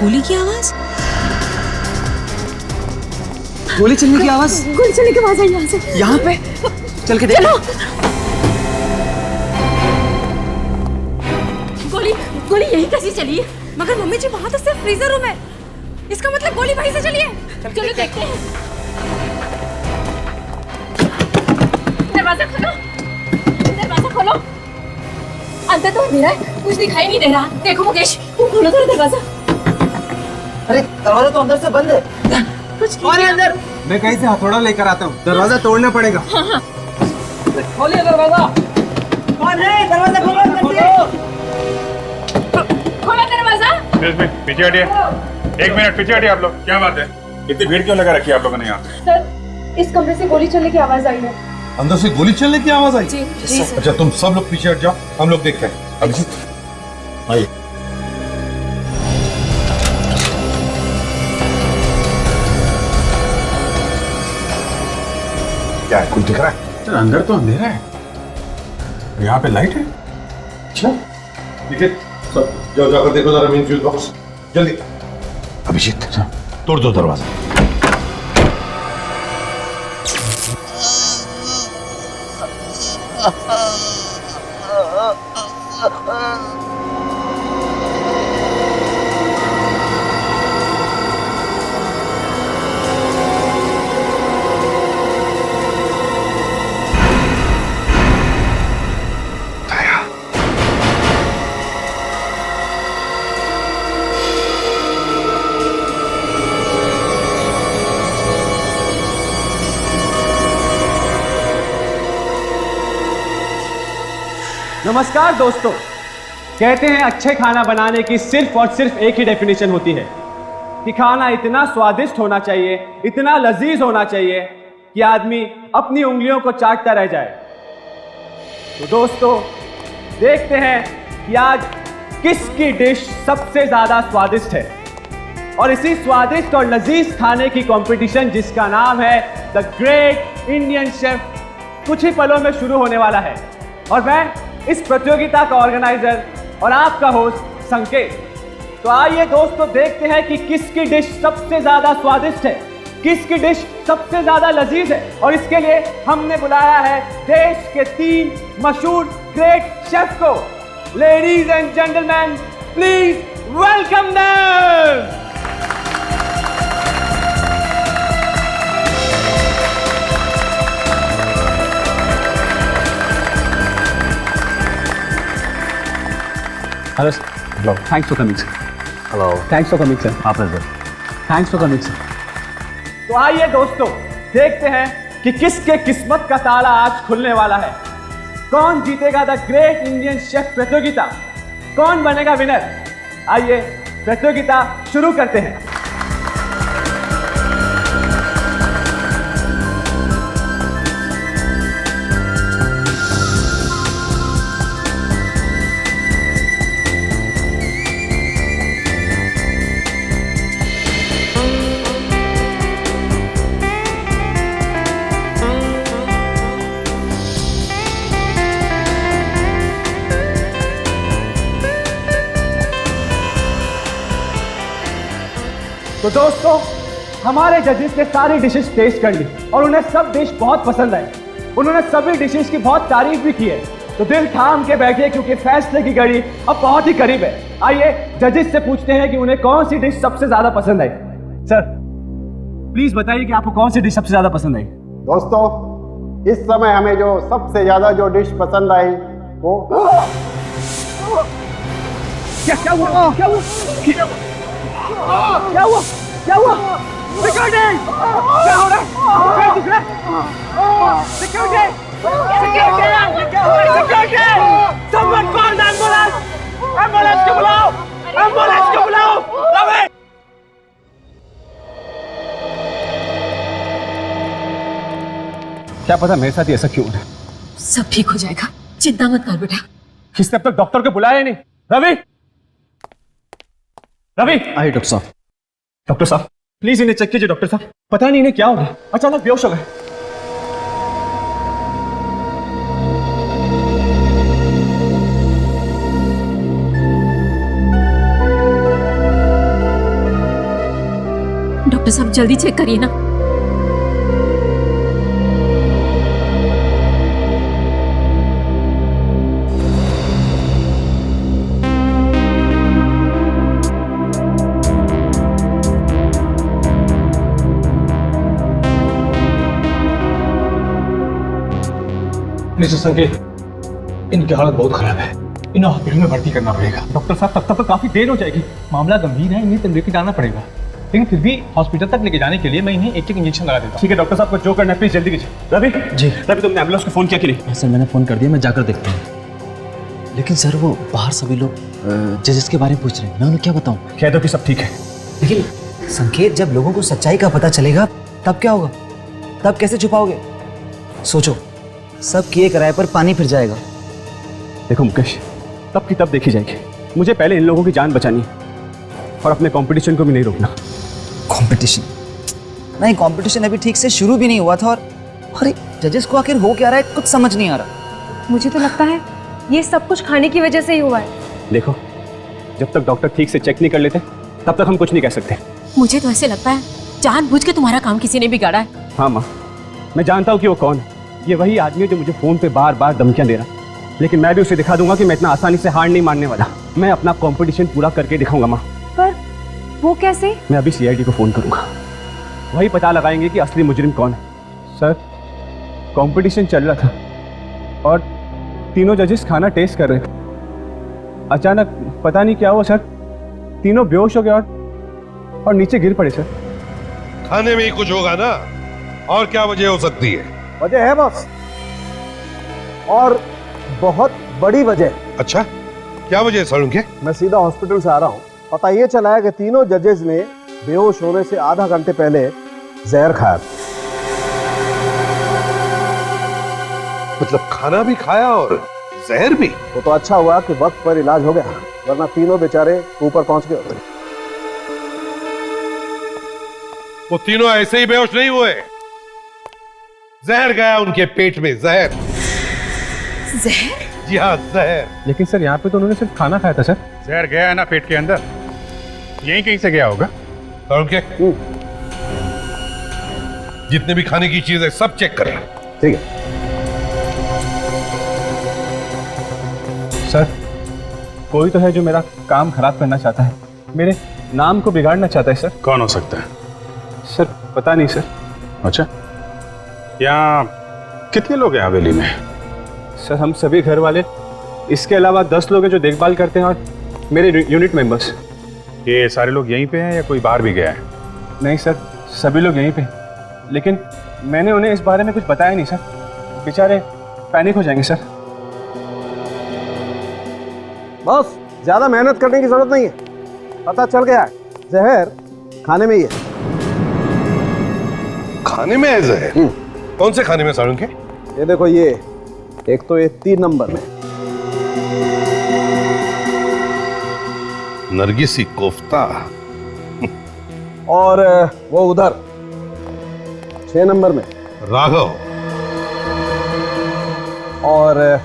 गोली की आवाज? गोली चलने की आवाज? गोली चलने की आवाज आई यहाँ से। यहाँ पे? चल के देख। गोली यही कैसी चली है? मगर मम्मी जी वहाँ तो सिर्फ फ्रीजर रूम है। इसका मतलब गोली वहीं से चली है। चलो देखते हैं। दरवाजा खोलो, दरवाजा खोलो। अंदर तो अंधेरा है, कुछ दिखाई नहीं दे रहा। देखो मुकेश, तुम खोलो तो दरवाजा। अरे दरवाजा तो अंदर से बंद है। कुछ कौन है अंदर? मैं कहीं से हथौड़ा लेकर आता हूँ, दरवाजा तोड़ना पड़ेगा। हाँ। खोलिए दरवाजा। कौन है? दरवाजा खोलो अंदर से। खोलो दरवाजा। पीछे हटिए, 1 मिनट पीछे हटिए आप लोग। क्या बात है, इतनी भीड़ क्यों लगा रखी है आप लोगों ने यहाँ? सर, इस कमरे से गोली चलने की आवाज आई है। अंदर से गोली चलने की आवाज आई? जी जी सर। अच्छा तुम सब लोग पीछे हट जाओ, हम लोग देखते हैं। अभिजीत आइए। क्या है, कुछ दिख रहा है? सर अंदर तो अंधेरा है, यहाँ पे लाइट है। अच्छा ठीक है, सब जाओ, जाकर देखो जरा मेन फ्यूज बॉक्स, जल्दी। अभिजीत तोड़ दो दरवाजा। नमस्कार दोस्तों, कहते हैं अच्छे खाना बनाने की सिर्फ और सिर्फ एक ही डेफिनेशन होती है कि खाना इतना स्वादिष्ट होना चाहिए, इतना लजीज होना चाहिए कि आदमी अपनी उंगलियों को चाटता रह जाए। तो दोस्तों देखते हैं कि आज किसकी डिश सबसे ज्यादा स्वादिष्ट है, और इसी स्वादिष्ट और लजीज खाने की कंपटीशन जिसका नाम है द ग्रेट इंडियन शेफ कुछ ही पलों में शुरू होने वाला है। और मैं इस प्रतियोगिता का ऑर्गेनाइजर और आपका होस्ट संकेत। तो आइए दोस्तों देखते हैं कि किसकी डिश सबसे ज्यादा स्वादिष्ट है, किसकी डिश सबसे ज्यादा लजीज है। और इसके लिए हमने बुलाया है देश के 3 मशहूर ग्रेट शेफ को। Ladies and gentleman, please welcome them. Hello, sir. Hello. Thanks for coming, sir. Hello. Thanks for coming, sir. आप इधर। Thanks for coming, sir. तो आइए दोस्तों देखते हैं कि किसके किस्मत का ताला आज खुलने वाला है। कौन जीतेगा द ग्रेट इंडियन शेफ प्रतियोगिता, कौन बनेगा विनर। आइए प्रतियोगिता शुरू करते हैं। तो दोस्तों हमारे जजेस ने सारी डिशेस टेस्ट कर ली और उन्हें सब डिश बहुत पसंद आई। उन्होंने सभी डिशेस की बहुत तारीफ भी की है। तो दिल थाम के बैठिए क्योंकि फैसले की घड़ी अब बहुत ही करीब है। आइए जजेस से पूछते हैं कि उन्हें कौन सी डिश सबसे ज्यादा पसंद आई। सर प्लीज बताइए कि आपको कौन सी डिश सबसे ज्यादा पसंद आई। दोस्तों इस समय हमें जो सबसे ज्यादा जो डिश पसंद आई वो क्या हुआ? क्या हुआ? क्या हुआ? क्या हुआ? सिक्योरिटी! क्या हो रहा है? क्या दिख रहा है? Security! Security! Security! Someone call the ambulance! Ambulance को बुलाओ! एम्बुलेंस को बुलाओ! रवि! क्या पता मेरे साथ ही ऐसा क्यों हो रहा है? सब ठीक हो जाएगा, चिंता मत कर बेटा। किसने अब तक डॉक्टर को बुलाया नहीं? रवि! रवि! आइए डॉक्टर साहब। डॉक्टर साहब प्लीज इन्हें चेक कीजिए। डॉक्टर साहब पता नहीं इन्हें क्या हो गया, अचानक बेहोश हो गए। डॉक्टर साहब जल्दी चेक करिए ना। मिस्टर संकेत, इनकी हालत बहुत खराब है, इन्हें हॉस्पिटल में भर्ती करना पड़ेगा। डॉक्टर साहब तब तक काफी देर हो जाएगी। मामला गंभीर है, इन्हें लेके जाना पड़ेगा, लेकिन फिर भी हॉस्पिटल तक लेके जाने के लिए मैं इन्हें एक इंजेक्शन लगा देता हूँ। ठीक है डॉक्टर साहब को जो करना है प्लीज जल्दी कीजिए। रवि जी, रवि तुमने एम्बुलेंस को फोन किया कि नहीं? सर मैंने फ़ोन कर दिया, मैं जाकर देखता हूँ। लेकिन सर वो बाहर सभी लोग जजेस के बारे में पूछ रहे हैं, मैं उन्हें क्या बताऊँ? कह दो कि सब ठीक है। लेकिन संकेत, जब लोगों को सच्चाई का पता चलेगा तब क्या होगा? तब कैसे छुपाओगे? सोचो, सब किए कराए पर पानी फिर जाएगा। देखो मुकेश, तब की तब देखी जाएगी। मुझे पहले इन लोगों की जान बचानी है और अपने कंपटीशन को भी नहीं रोकना। कंपटीशन नहीं, कंपटीशन अभी ठीक से शुरू भी नहीं हुआ था और अरे जजेस को आखिर हो क्या रहा है, कुछ समझ नहीं आ रहा। मुझे तो लगता है ये सब कुछ खाने की वजह से ही हुआ है। देखो, जब तक डॉक्टर ठीक से चेक नहीं कर लेते तब तक हम कुछ नहीं कह सकते। मुझे तो ऐसे लगता है जानबूझ के तुम्हारा काम किसी ने बिगाड़ा है। हाँ माँ, मैं जानता हूँ कि वो कौन है। ये वही आदमी है जो मुझे फोन पे बार बार धमकियां दे रहा है, लेकिन मैं भी उसे दिखा दूंगा कि मैं इतना आसानी से हार नहीं मानने वाला। मैं अपना कंपटीशन पूरा करके दिखाऊंगा माँ। पर वो कैसे? मैं अभी सीआईडी को फोन करूंगा, वही पता लगाएंगे कि असली मुजरिम कौन है। सर, कंपटीशन चल रहा था और तीनों जजेस खाना टेस्ट कर रहे थे। अचानक पता नहीं क्या हुआ सर, तीनों बेहोश हो गए और नीचे गिर पड़े सर। खाने में ही कुछ होगा ना, और क्या वजह हो सकती है? वजह है बॉस, और बहुत बड़ी वजह। अच्छा, क्या वजह है सारुण के? मैं सीधा हॉस्पिटल से आ रहा हूँ। पता ये चला है कि तीनों जजेस ने बेहोश होने से आधा घंटे पहले जहर खाया। मतलब खाना भी खाया और जहर भी? वो तो अच्छा हुआ कि वक्त पर इलाज हो गया, वरना तीनों बेचारे ऊपर पहुंच गए होते। वो तीनों ऐसे ही बेहोश नहीं हुए, जहर गया उनके पेट में। जहर? जहर? जी हाँ, जहर। लेकिन सर यहाँ पे तो उन्होंने सिर्फ खाना खाया था सर। जहर गया है ना पेट के अंदर, यहीं कहीं से गया होगा। सारुण के जितने भी खाने की चीजें सब चेक करें। ठीक है सर, कोई तो है जो मेरा काम खराब करना चाहता है, मेरे नाम को बिगाड़ना चाहता है सर। कौन हो सकता है? सर पता नहीं सर। अच्छा, यहाँ कितने लोग हैं हवेली में? सर हम सभी घर वाले, इसके अलावा 10 लोग हैं जो देखभाल करते हैं और मेरे यूनिट मेंबर्स। ये सारे लोग यहीं पे हैं या कोई बाहर भी गया है? नहीं सर, सभी लोग यहीं पे, लेकिन मैंने उन्हें इस बारे में कुछ बताया नहीं सर, बेचारे पैनिक हो जाएंगे सर। बस, ज्यादा मेहनत करने की जरूरत नहीं है, पता चल गया है जहर खाने में ही है। खाने में है जहर? कौन से खाने में सारुण के? ये देखो, ये एक तो ये 3 नंबर में नरगिसी कोफ्ता, और वो उधर 6 नंबर में राघव, और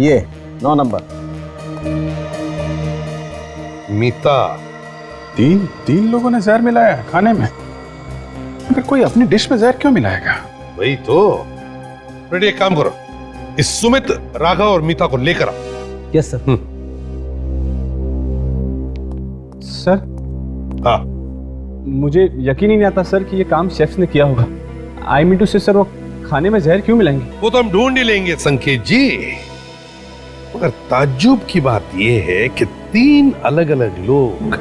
ये 9 नंबर मीता। तीन लोगों ने जहर मिलाया है खाने में? अगर कोई अपनी डिश में जहर क्यों मिलाएगा? वही तो। रेडी, एक काम करो, इस सुमित, राघव और मीता को लेकर आओ। Yes sir. सर हाँ, मुझे यकीन ही नहीं आता सर कि ये काम शेफ्स ने किया होगा। आई मीन टू से सर, वो खाने में जहर क्यों मिलाएंगे? वो तो हम ढूंढ ही लेंगे संकेत जी, मगर ताज्जुब की बात यह है कि 3 अलग अलग लोग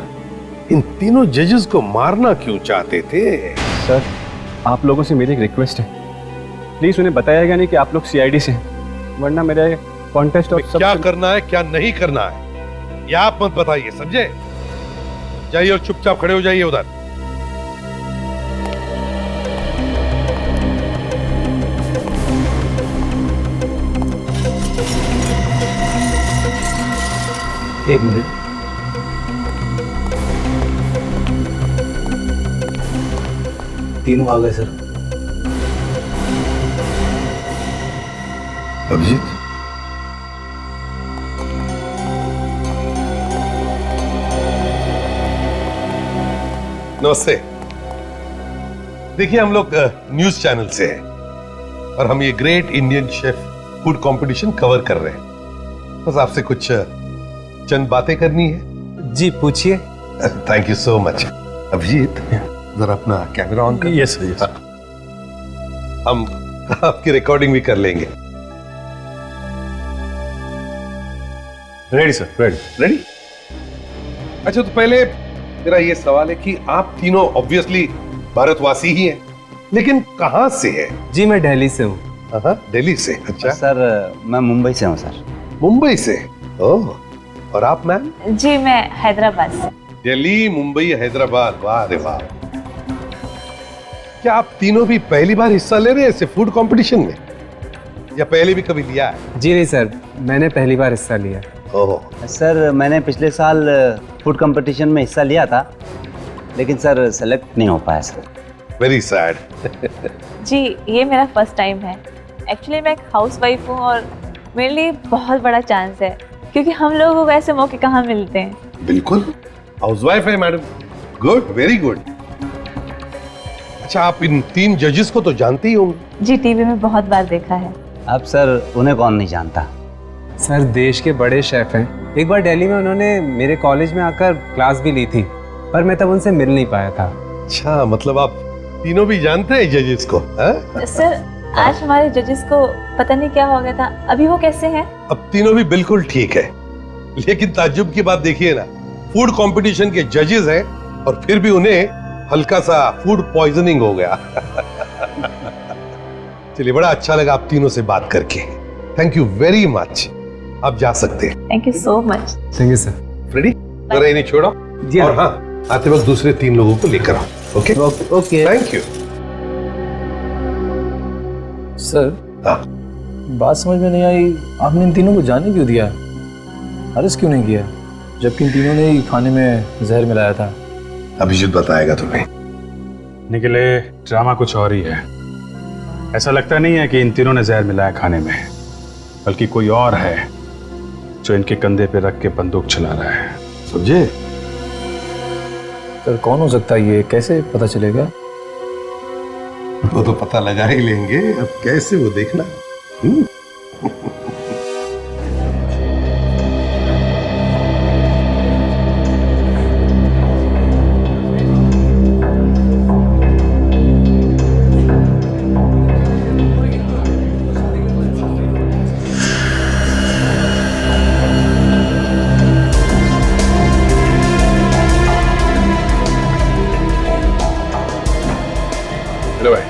इन तीनों जजेस को मारना क्यों चाहते थे? सर आप लोगों से मेरी एक रिक्वेस्ट है, प्लीज उन्हें बताइएगा नहीं कि आप लोग सीआईडी से हैं, वरना मेरा कॉन्टेस्ट और सब क्या करना है क्या नहीं करना है ये आप मत बताइए, समझे? जाइए और चुपचाप खड़े हो जाइए उधर। एक मिनट, तीनों आ गए सर। अभिजीत, नमस्ते। देखिए हम लोग न्यूज चैनल से हैं और हम ये great Indian chef food competition cover कर रहे हैं। बस आपसे कुछ चंद बातें करनी है। जी पूछिए। Thank you so much. Abhijeet जरा अपना कैमरा ऑन कर। Yes yes. हम आपकी रिकॉर्डिंग भी कर लेंगे। Ready sir, ready ready. अच्छा तो पहले मेरा ये सवाल है कि आप तीनों ऑब्वियसली भारतवासी ही हैं, लेकिन कहाँ से हैं? जी मैं दिल्ली से हूँ। दिल्ली से। अच्छा सर मैं मुंबई से हूँ सर। मुंबई से। ओह, और आप मैम? जी मैं हैदराबाद से। दिल्ली, मुंबई, हैदराबाद, वाह रे वाह। क्या आप तीनों भी पहली बार हिस्सा ले रहे हैं ऐसे फूड कंपटीशन में, या पहले भी कभी लिया है? जी नहीं सर, मैंने पहली बार हिस्सा लिया। ओह सर मैंने पिछले साल फूड कंपटीशन में हिस्सा लिया था, लेकिन सर सेलेक्ट नहीं हो पाया सर। Very sad. जी ये मेरा फर्स्ट टाइम है। एक्चुअली मैं एक हाउसवाइफ हूँ और मेरे लिए बहुत बड़ा चांस है, क्योंकि हम लोगों को ऐसे मौके कहाँ मिलते हैं। बिल्कुल, हाउसवाइफ है मैडम। Good, very good. अच्छा आप इन 3 जजेस को तो जानते ही होंगे? जी टीवी में बहुत बार देखा है। अब सर उन्हें कौन नहीं जानता। सर देश के बड़े शेफ हैं। एक बार दिल्ली में उन्होंने मेरे कॉलेज में आकर क्लास भी ली थी, पर मैं तब उनसे मिल नहीं पाया था। अच्छा, मतलब आप तीनों भी जानते हैं जजेस को? सर आज हमारे जजेस को पता नहीं क्या हो गया था, अभी वो कैसे हैं? अब तीनों भी बिल्कुल ठीक है, लेकिन ताज्जुब की बात देखिए ना, फूड कंपटीशन के जजेस हैं और फिर भी उन्हें हल्का सा फूड पॉइजनिंग हो गया। चलिए, बड़ा अच्छा लगा आप तीनों से बात करके। Thank you very much. आप जा सकते हैं। Thank you so much. Thank you sir. Ready? जरा इन्हें छोड़ो। जी और हाँ, आते वक्त दूसरे 3 लोगों को लेकर आओ। Okay okay. Thank you. Sir हाँ, बात समझ में नहीं आई, आपने इन तीनों को जाने क्यों दिया? अरेस्ट क्यों नहीं किया, जबकि इन तीनों ने ही खाने में जहर मिलाया था? अभिजीत बताएगा तुम्हें। निकले ड्रामा कुछ और ही है। ऐसा लगता नहीं है कि इन तीनों ने जहर मिलाया खाने में, बल्कि कोई और है जो इनके कंधे पे रख के बंदूक चला रहा है। समझे? सर कौन हो सकता है ये, कैसे पता चलेगा? वो तो पता लगा ही लेंगे, अब कैसे वो देखना। हेलो भाई।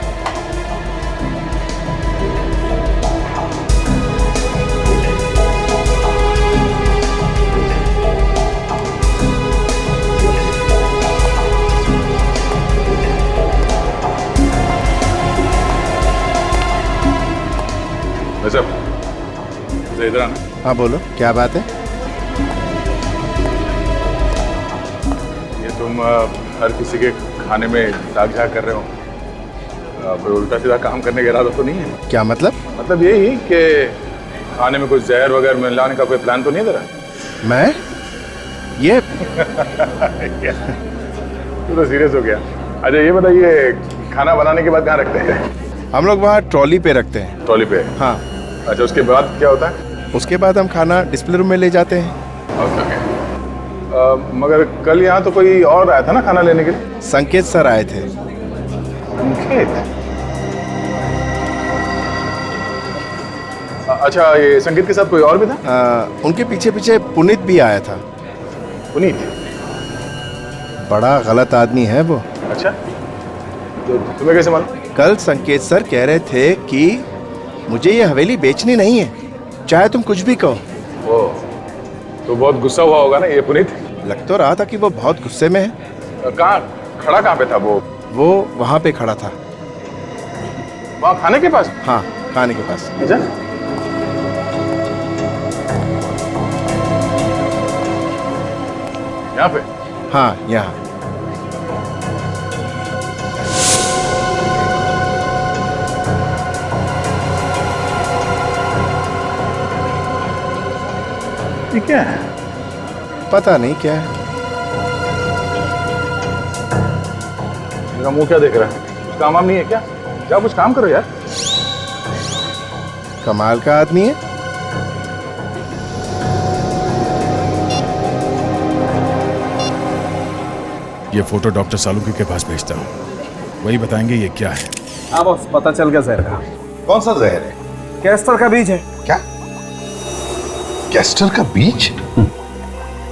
इधर आना। हाँ बोलो, क्या बात है? ये तुम हर किसी के खाने में दाग झाग कर रहे हो, कोई उल्टा सीधा काम करने का इरादा तो नहीं है? क्या मतलब? मतलब यही कि खाने में कुछ जहर वगैरह मिलाने का कोई प्लान तो नहीं है तेरा? मैं ये तू तो सीरियस हो गया। अच्छा ये बताइए, खाना बनाने के बाद कहाँ रखते हैं? हम लोग वहाँ ट्रॉली पे रखते हैं। ट्रॉली पे? हाँ। अच्छा उसके बाद क्या होता है? उसके बाद हम खाना डिस्प्ले रूम में ले जाते हैं। ओके। मगर कल यहाँ तो कोई और आया था ना खाना लेने के लिए? संकेत सर आए थे। संकेत? अच्छा ये संकेत के साथ कोई और भी था? उनके पीछे पीछे पुनीत भी आया था। पुनीत? बड़ा गलत आदमी है वो। अच्छा, तो तुम्हें कैसे मालूम? कल संकेत सर कह रहे थे कि मुझे ये हवेली बेचनी नहीं है, चाहे तुम कुछ भी कहो। ओ, तो बहुत गुस्सा हुआ होगा ना ये पुनीत? लग तो रहा था कि वो बहुत गुस्से में है। कहाँ खड़ा, कहाँ पे था वो? वो वहाँ पे खड़ा था। वहाँ खाने के पास? हाँ, खाने के पास। अच्छा, यहाँ पे? हाँ, यहाँ। ये क्या है? पता नहीं क्या है। मेरा मुंह क्या देख रहा है? कुछ काम वाम नहीं है क्या? जाओ कुछ काम करो यार। कमाल का आदमी है। ये फोटो डॉक्टर सालुंकी के पास भेजता हूँ, वही बताएंगे ये क्या है। हाँ बॉस, पता चल गया जहर का। कौन सा जहर है? कैस्टर का बीज है। क्या? कैस्टर का बीज?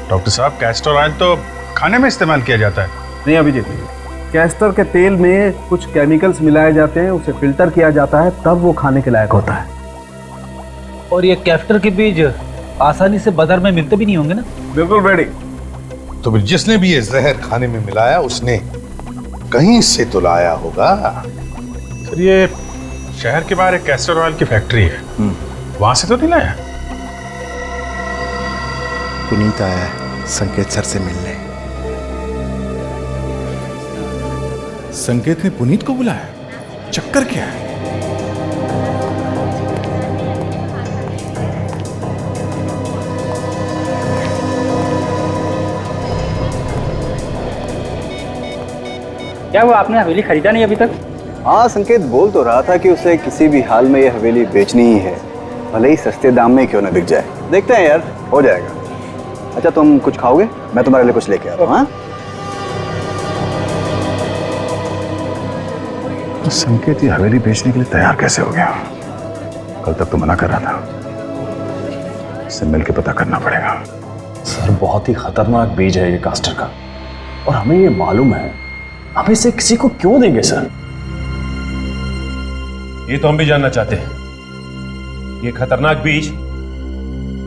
डॉक्टर साहब, कैस्टर ऑयल तो खाने में इस्तेमाल किया जाता है। नहीं अभिजीत, कैस्टर के तेल में कुछ केमिकल्स मिलाए जाते हैं, उसे फिल्टर किया जाता है, तब वो खाने के लायक होता है। और ये कैस्टर के बीज आसानी से बाजार में मिलते भी नहीं होंगे ना? बिल्कुल रेडी। तो फिर जिसने भी ये जहर खाने में मिलाया उसने कहीं से तो लाया होगा। सर, ये शहर के बाहर एक कैस्टर ऑयल की फैक्ट्री है, वहां से तो नहीं लाया? पुनीत आया है संकेत सर से मिलने। संकेत ने पुनीत को बुलाया? चक्कर क्या है? क्या हुआ, आपने हवेली खरीदा नहीं अभी तक? हाँ, संकेत बोल तो रहा था कि उसे किसी भी हाल में ये हवेली बेचनी ही है, भले ही सस्ते दाम में क्यों ना बिक जाए। देखते हैं यार, हो जाएगा। अच्छा, तुम कुछ खाओगे? मैं तुम्हारे लिए कुछ लेके आता हूँ। हाँ, संकेत ये हवेली बेचने के लिए तैयार कैसे हो गया? कल तक तो मना कर रहा था। इससे मिलकर पता करना पड़ेगा। सर, बहुत ही खतरनाक बीज है ये कैस्टर का, और हमें ये मालूम है। हम इसे किसी को क्यों देंगे सर? ये तो हम भी जानना चाहते हैं। ये खतरनाक बीज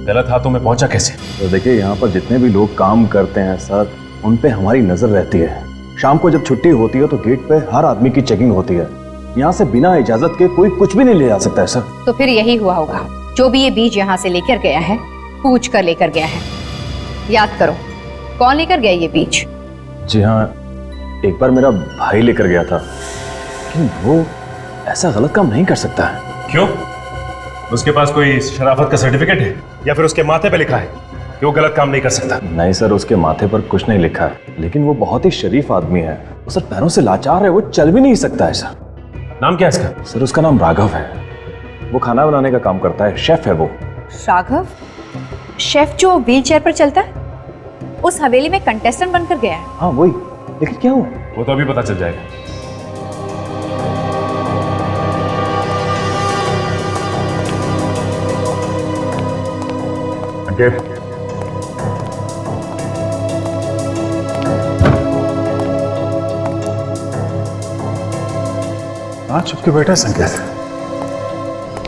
गलत हाथों में पहुंचा कैसे? तो देखिए, यहाँ पर जितने भी लोग काम करते हैं सर, उन पे हमारी नजर रहती है। शाम को जब छुट्टी होती है तो गेट पे हर आदमी की चेकिंग होती है। यहाँ से बिना इजाजत के कोई कुछ भी नहीं ले जा सकता है सर। तो फिर यही हुआ होगा, जो भी ये बीज यहाँ से लेकर गया है, पूछ कर लेकर गया है। याद करो, कौन लेकर गया ये बीज? जी हाँ, एक बार मेरा भाई लेकर गया था, लेकिन वो ऐसा गलत काम नहीं कर सकता है। क्यों? उसके पास कोई शराफत का सर्टिफिकेट है या फिर उसके माथे पे लिखा है कि वो गलत काम नहीं कर सकता? नहीं सर, उसके माथे पर कुछ नहीं लिखा है, लेकिन वो बहुत ही शरीफ आदमी है। वो सर पैरों से लाचार है, वो चल भी नहीं सकता है सर। नाम क्या है इसका? सर, उसका नाम राघव है। वो खाना बनाने का काम करता है, शेफ है वो। राघव? शेफ जो व्हील चेयर पर चलता है? उस हवेली में कंटेस्टेंट बनकर गया है? हाँ वही, लेकिन क्या हुआ? वो तो अभी पता चल जाएगा। हाँ, चुप के बैठा है संकेत।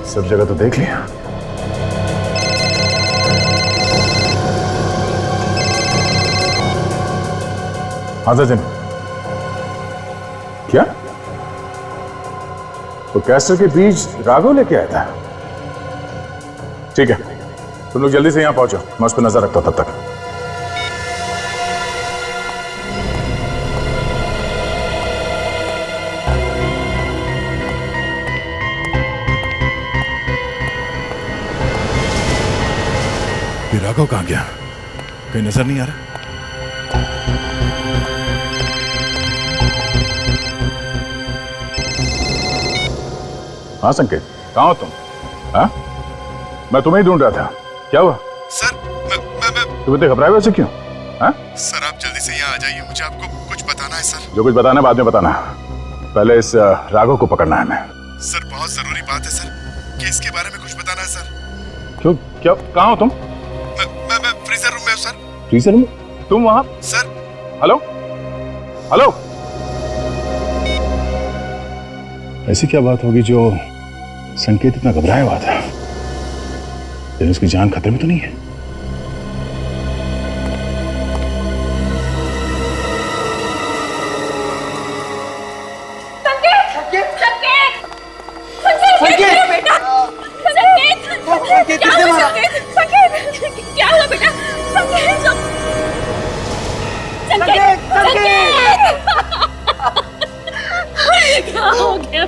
सब जगह तो देख लिया। हाँ सचिन, क्या? तो कैस्टर के बीज राघव लेके आया था? ठीक है, तुम लोग जल्दी से यहां पहुंचो, मैं उस पर नजर रखता हूं तब तक। ये राघव कहाँ गया? कहीं नजर नहीं आ रहा। हाँ संकेत, कहाँ हो तुम? हाँ, मैं तुम्हें ही ढूंढ रहा था। क्या हुआ? सर, मैं तुम इतने घबराए वैसे क्यों? हाँ? सर, आप जल्दी से यहाँ आ जाइए, मुझे आपको कुछ बताना है सर। जो कुछ बताना है बाद में बताना, पहले इस राघव को पकड़ना है हमें। सर, बहुत जरूरी बात है सर, केस के बारे में कुछ बताना है सर। क्यों? क्या? कहाँ हो तुम? मैं फ्रीजर रूम में हूँ सर। फ्रीजर में? तुम वहां? सर। हेलो हेलो, ऐसी क्या बात होगी जो संकेत इतना घबराया हुआ था? लेकिन उसकी जान खतरे में तो नहीं है? क्या हुआ बेटा? क्या हो गया?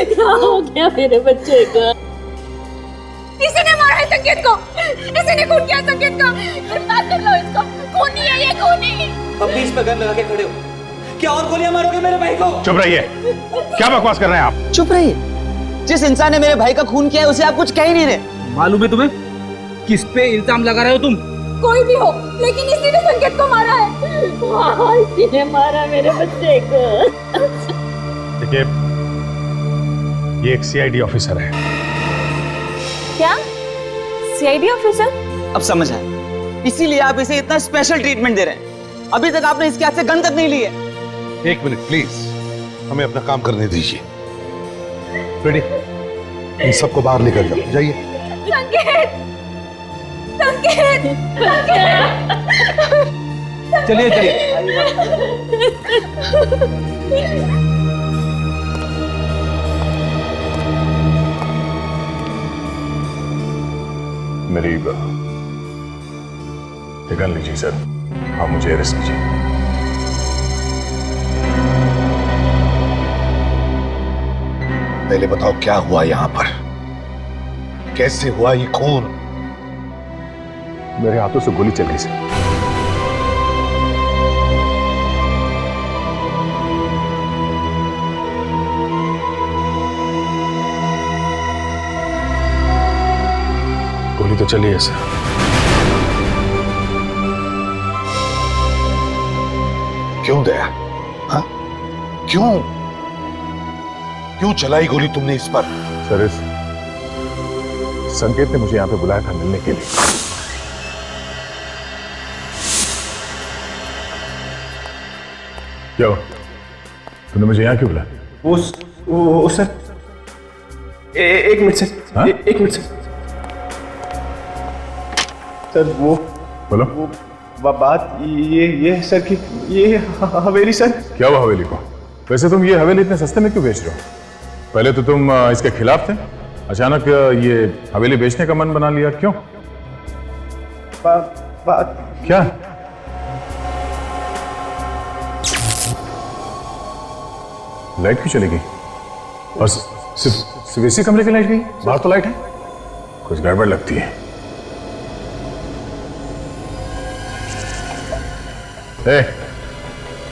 क्या हो गया मेरे बच्चे को? किसी ने मारा है संकेत को, किसी ने खून किया संकेत को। गिरफ्तार कर लो इसको, खूनी है ये, खूनी। अब बीच में गन लगा के खड़े हो। क्या और गोलियां मारोगे मेरे भाई को? चुप रहिए, क्या बकवास कर रहे हैं आप? चुप रहिए। जिस इंसान ने मेरे भाई का खून किया है उसे आप कुछ कह ही नहीं रहे। मालूम है तुम्हें किस पे इल्जाम लगा रहे हो तुम? कोई भी हो, लेकिन इसी ने संकेत को मारा है। हाँ, इसी ने मारा मेरे बच्चे को। देखिए, ये एक सीआईडी ऑफिसर है। क्या? CID officer? अब समझ आया, इसीलिए आप इसे इतना स्पेशल ट्रीटमेंट दे रहे हैं। अभी तक आपने इसके हाथ से गन तक नहीं ली है। एक मिनट प्लीज, हमें अपना काम करने दीजिए। रेडी, इन सबको बाहर लेकर जाओ, जाइए। संकेत! संकेत! चलिए चलिए। मेरी गन लीजिए सर। हाँ, मुझे अरेस्ट कीजिए। पहले बताओ क्या हुआ यहाँ पर, कैसे हुआ ये खून? मेरे हाथों से गोली चल गई सर। गोली तो चली है सर। क्यों दया? हाँ? क्यों चलाई गोली तुमने इस पर? सर, इस संकेत ने मुझे यहां पे बुलाया था मिलने के लिए। क्या हुआ? तुमने मुझे यहां क्यों बुलाया? वो सर, एक मिनट सर। हाँ? एक मिनट सर। सर वो बोलो। वो बात ये है सर कि ये हवेली सर। क्या हुआ हवेली को? वैसे तुम ये हवेली इतने सस्ते में क्यों बेच रहे हो? पहले तो तुम इसके खिलाफ थे, अचानक ये हवेली बेचने का मन बना लिया, क्यों? बात क्या? लाइट क्यों चली गई? और सिर्फ इसी कमरे की लाइट गई? बाहर तो लाइट है। कुछ गड़बड़ लगती है।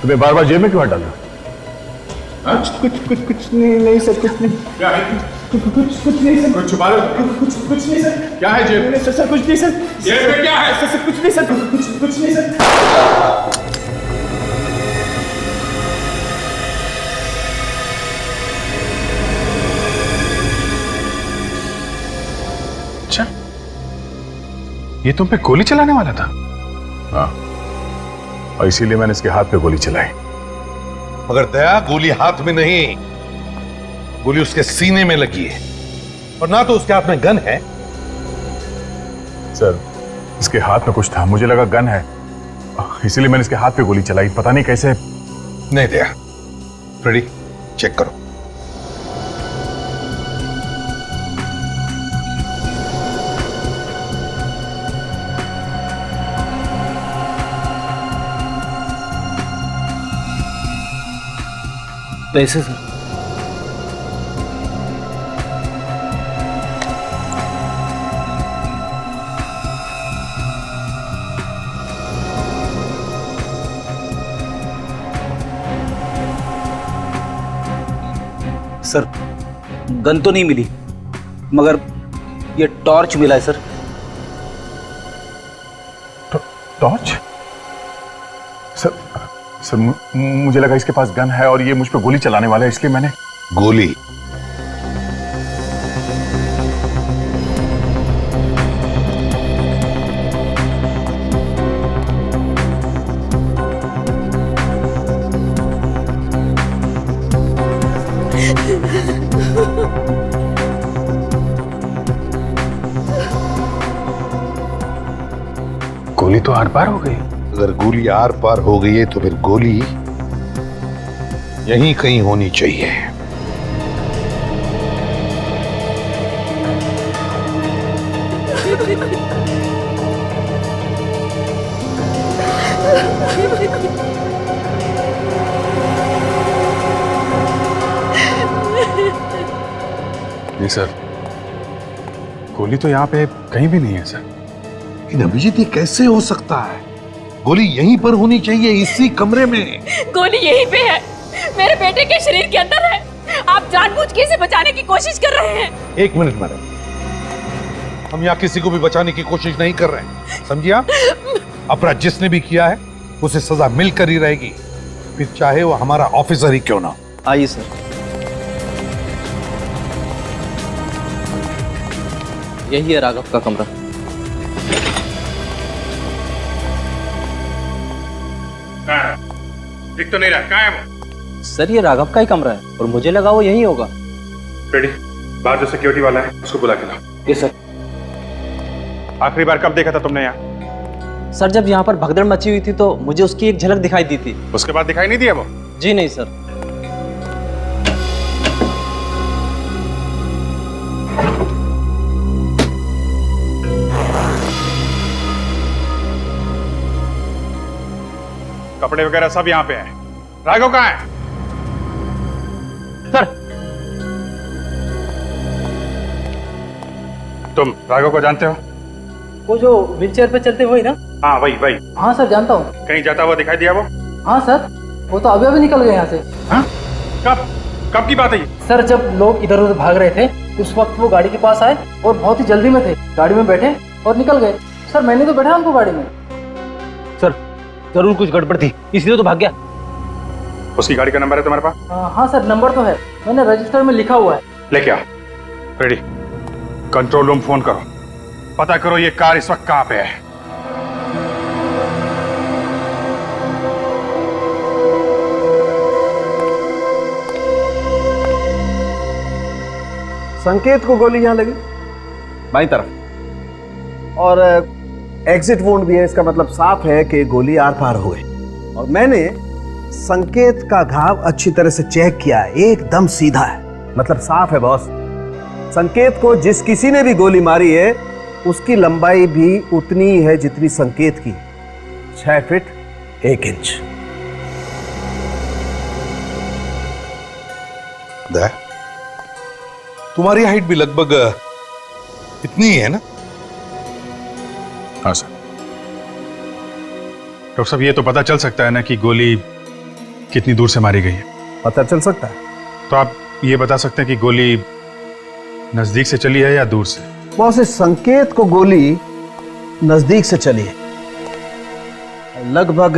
तुम्हें बार बार जेब में क्यों हाथ डालना? कुछ नहीं सर, कुछ नहीं। क्या है? कुछ नहीं सर। कुछ छुपा रहे हो? कुछ नहीं सर। क्या है जेब में? सर कुछ नहीं सर। जेब में क्या है? सर कुछ नहीं सर। कुछ नहीं सर। अच्छा, ये तुम पे गोली चलाने वाला था? हाँ, और इसीलिए मैंने इसके हाथ पे गोली चलाई। मगर दया, गोली हाथ में नहीं, गोली उसके सीने में लगी है, और ना तो उसके हाथ में गन है। सर, इसके हाथ में कुछ था, मुझे लगा गन है, इसीलिए मैंने इसके हाथ पे गोली चलाई। पता नहीं कैसे। नहीं दया, फ्रेडी चेक करो। पैसे सर। सर, गन तो नहीं मिली, मगर ये टॉर्च मिला है सर। टॉर्च? सर, मुझे लगा इसके पास गन है और ये मुझ पे गोली चलाने वाला है, इसलिए मैंने गोली। गोली तो आर पार हो गई। अगर गोली आर पार हो गई है तो फिर गोली यहीं कहीं होनी चाहिए। नहीं सर, गोली तो यहाँ पे कहीं भी नहीं है सर। लेकिन अभिजीत, ये कैसे हो सकता है? गोली यहीं पर होनी चाहिए, इसी कमरे में। गोली यहीं पे है, मेरे बेटे के शरीर के अंदर है। आप जानबूझ के इसे बचाने की कोशिश कर रहे हैं। 1 मिनट मैडम, हम यहाँ किसी को भी बचाने की कोशिश नहीं कर रहे हैं, समझिए आप? अपराध जिसने भी किया है उसे सजा मिलकर ही रहेगी, फिर चाहे वो हमारा ऑफिसर ही क्यों ना। आइए सर। यही है राघव का कमरा। दिख तो नहीं रहा, कहाँ है वो? सर ये राघव का ही कमरा है और मुझे लगा वो यही होगा। रेडी, बाहर जो सिक्योरिटी वाला है उसको बुला के लाओ। Yes sir. आखिरी बार कब देखा था तुमने यहाँ? सर जब यहाँ पर भगदड़ मची हुई थी तो मुझे उसकी एक झलक दिखाई दी थी। उसके बाद दिखाई नहीं दिया वो? जी नहीं सर। कपड़े वगैरह सब यहाँ पे हैं। राघव कहाँ है? सर तुम राघव को जानते हो? वो जो व्हीलचेयर पे चलते हुए ना? हाँ वही वही। हाँ सर जानता हूँ। कहीं जाता हुआ दिखाई दिया वो? हाँ सर, वो तो अभी निकल गए यहाँ से। हाँ? कब कब की बात है ये? सर जब लोग इधर उधर भाग रहे थे उस वक्त वो गाड़ी के पास आए और बहुत ही जल्दी में थे, गाड़ी में बैठे और निकल गए। सर मैंने तो बैठा उनको गाड़ी में। सर जरूर कुछ गड़बड़ थी इसलिए तो भाग गया। उसकी गाड़ी का नंबर है तुम्हारे पास? हाँ सर नंबर तो है, मैंने रजिस्टर में लिखा हुआ है। लेके आओ। रेडी, कंट्रोल रूम फोन करो, पता करो ये कार इस वक्त कहाँ पे है। संकेत को गोली यहां लगी बाईं तरफ और एग्जिट वुंड भी है, इसका मतलब साफ है कि गोली आर पार हो गई। और मैंने संकेत का घाव अच्छी तरह से चेक किया है, एकदम सीधा है, मतलब साफ है बॉस। संकेत को जिस किसी ने भी गोली मारी है उसकी लंबाई भी उतनी ही है जितनी संकेत की, 6 फीट 1 इंच। तुम्हारी हाइट भी लगभग इतनी ही है ना? हाँ सर। डॉक्टर साहब ये तो पता चल सकता है ना कि गोली कितनी दूर से मारी गई है? पता चल सकता है। तो आप ये बता सकते हैं कि गोली नजदीक से चली है या दूर से? बॉस इस संकेत को गोली नजदीक से चली है, लगभग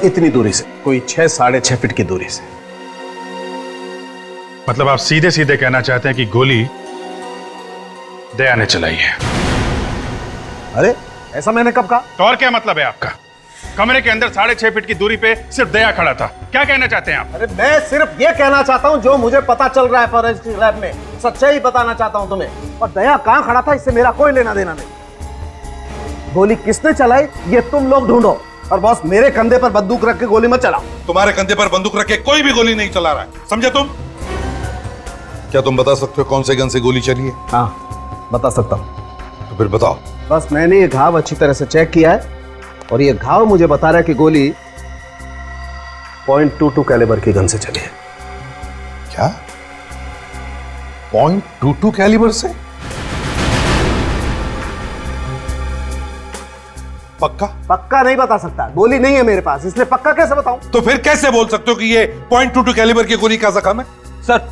इतनी दूरी से, कोई 6 साढ़े 6 फीट की दूरी से। मतलब आप सीधे सीधे कहना चाहते हैं कि गोली दया ने चलाई है? अरे ऐसा मैंने कब कहा? तो और क्या मतलब है आपका? कमरे के अंदर 6.5 फीट की दूरी पे सिर्फ दया खड़ा था, क्या कहना चाहते हैं आप? अरे मैं सिर्फ ये कहना चाहता हूँ जो मुझे पता चल रहा है फॉरेंसिक लैब में, सच्चाई बताना चाहता हूँ तुम्हें। और दया कहाँ खड़ा था इससे मेरा कोई लेना देना नहीं। गोली किसने चलाई ये तुम लोग ढूंढो, और बॉस मेरे कंधे पर बंदूक रख के गोली मत चलाओ। तुम्हारे कंधे पर बंदूक रख के कोई भी गोली नहीं चला रहा है, समझे तुम? क्या तुम बता सकते हो कौन से गन से गोली चली है? हाँ बता सकता हूँ। तो फिर बताओ। बस मैंने ये घाव अच्छी तरह से चेक किया है और ये घाव मुझे बता रहा है कि गोली .22 कैलिबर की गन से चली है। क्या? .22 कैलिबर से? पक्का? पक्का नहीं बता सकता, गोली नहीं है मेरे पास, इसलिए पक्का कैसे बताऊं? तो फिर कैसे बोल सकते हो कि ये .22 कैलिबर की गोली का जख्म है? सर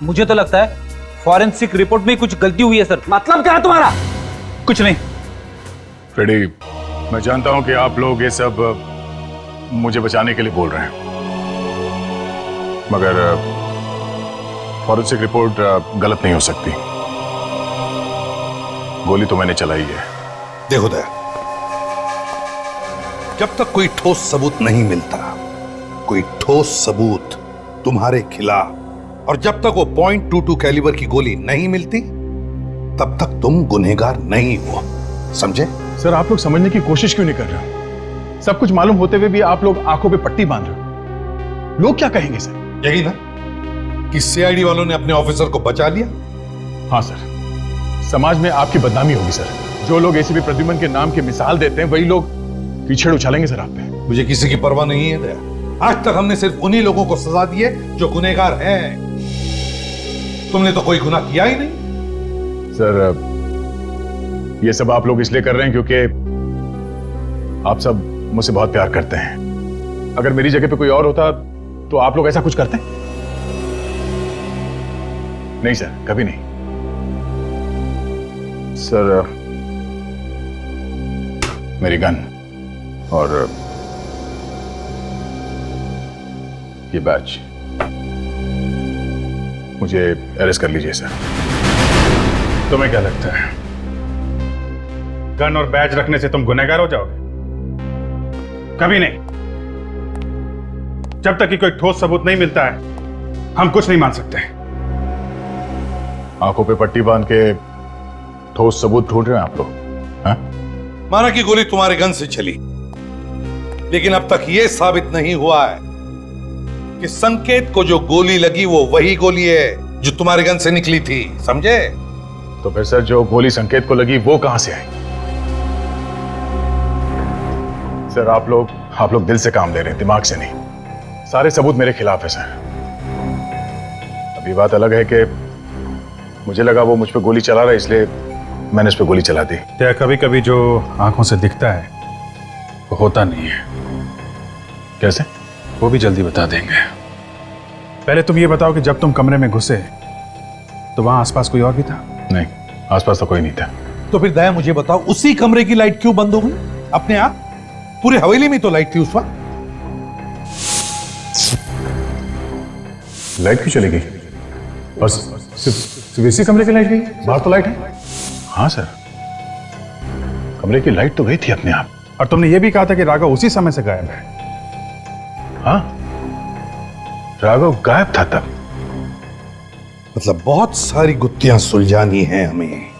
मुझे तो लगता है फॉरेंसिक रिपोर्ट में कुछ गलती हुई है सर। मतलब क्या है तुम्हारा? कुछ नहीं। फ्रेडी, मैं जानता हूं कि आप लोग ये सब मुझे बचाने के लिए बोल रहे हैं, मगर फॉरेंसिक रिपोर्ट गलत नहीं हो सकती। गोली तो मैंने चलाई है। देखो दया, जब तक कोई ठोस सबूत नहीं मिलता, कोई ठोस सबूत तुम्हारे खिलाफ, और जब तक वो .22 कैलिबर की गोली नहीं मिलती तब तक तुम गुनहगार नहीं हो, समझे? सर आप लोग समझने की कोशिश क्यों नहीं कर रहे? सब कुछ मालूम होते हुए भी आप लोग आंखों पे पट्टी बांध रहे हो। लोग क्या कहेंगे सर? यही ना कि सीआईडी वालों ने अपने ऑफिसर को बचा लिया। हाँ सर, समाज में आपकी बदनामी होगी सर। जो लोग एसीपी प्रद्युमन के नाम की मिसाल देते हैं वही लोग कीचड़ उछालेंगे सर आप पे। मुझे किसी की परवाह नहीं है दया। आज तक हमने सिर्फ उन्हीं लोगों को सजा दी है जो गुनहगार हैं। तुमने तो कोई गुनाह किया ही नहीं। सर ये सब आप लोग इसलिए कर रहे हैं क्योंकि आप सब मुझसे बहुत प्यार करते हैं। अगर मेरी जगह पे कोई और होता तो आप लोग ऐसा कुछ करते? नहीं सर, कभी नहीं। सर, मेरी गन और ये बैच, मुझे अरेस्ट कर लीजिए सर। तुम्हें क्या लगता है गन और बैज रखने से तुम गुनहगार हो जाओगे? कभी नहीं। जब तक कि कोई ठोस सबूत नहीं मिलता है हम कुछ नहीं मान सकते। आंखों पे पट्टी बांध के ठोस सबूत ढूंढ रहे हैं आप लोग? हाँ? माना कि गोली तुम्हारे गन से चली, लेकिन अब तक यह साबित नहीं हुआ है कि संकेत को जो गोली लगी वो वही गोली है जो तुम्हारे गन से निकली थी, समझे? तो फिर सर जो गोली संकेत को लगी वो कहां से आई? सर आप लोग दिल से काम ले रहे हैं, दिमाग से नहीं। सारे सबूत मेरे खिलाफ है सर। अभी बात अलग है कि मुझे लगा वो मुझ पे गोली चला रहा है, इसलिए मैंने उस पे गोली चला दी। क्या कभी कभी जो आंखों से दिखता है वो होता नहीं है? कैसे? वो भी जल्दी बता देंगे। पहले तुम ये बताओ कि जब तुम कमरे में घुसे तो वहां आसपास कोई और भी था? नहीं, आसपास तो कोई नहीं था। तो फिर दया मुझे बताओ, उसी कमरे की लाइट क्यों बंद हो गई अपने आप? पूरी हवेली में तो लाइट थी उस वक्त। लाइट क्यों चली गई? और सिर्फ इसी कमरे की लाइट गई? बाहर तो लाइट है। हाँ सर, कमरे की लाइट तो गई थी अपने आप। और तुमने ये भी कहा था कि राघव उसी समय से गायब है। हाँ, राघव गायब था तब। मतलब बहुत सारी गुत्थियां सुलझानी हैं हमें।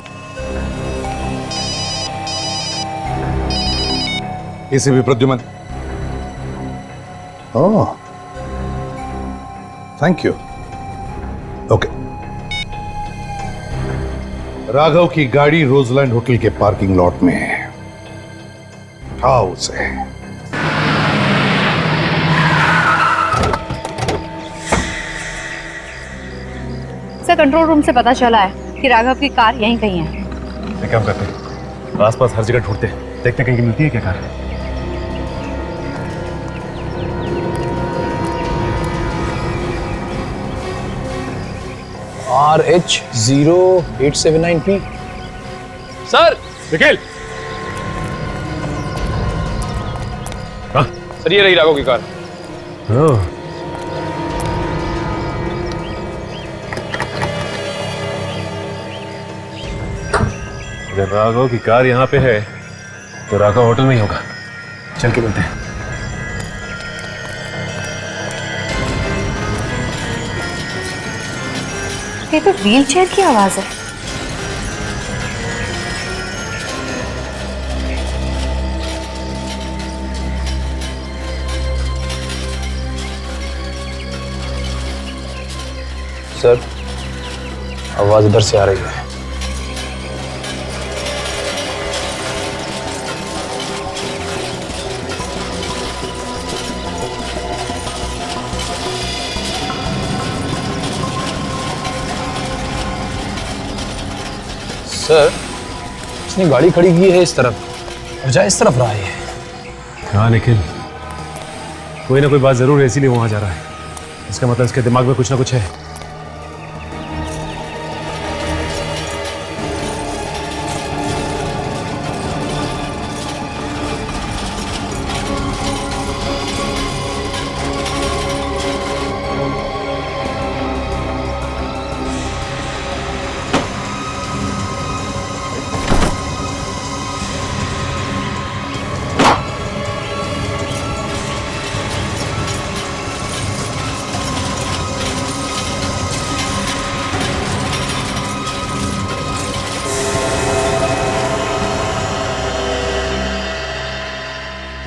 इसे भी प्रद्युमन। ओह, थैंक यू। ओके। राघव की गाड़ी रोजलैंड होटल के पार्किंग लॉट में है। उठाओ उसे। सर, कंट्रोल रूम से पता चला है कि राघव की कार यहीं कहीं है। एक काम करते हैं, आसपास हर जगह ढूंढते हैं, देखते हैं कहीं मिलती है क्या car. RH0879P। Sir Nikhil! Sir, ये रही राघव की कार। अगर राघव की कार यहाँ पे है तो राघव होटल में ही होगा। चल के मिलते हैं। ये तो व्हील चेयर की आवाज है। सर, आवाज इधर से आ रही है। सर, इसने गाड़ी खड़ी की है इस तरफ और जा इस तरफ रहा है। हाँ निखिल, कोई ना कोई बात जरूर है, इसीलिए वहां जा रहा है। इसका मतलब इसके दिमाग में कुछ ना कुछ है।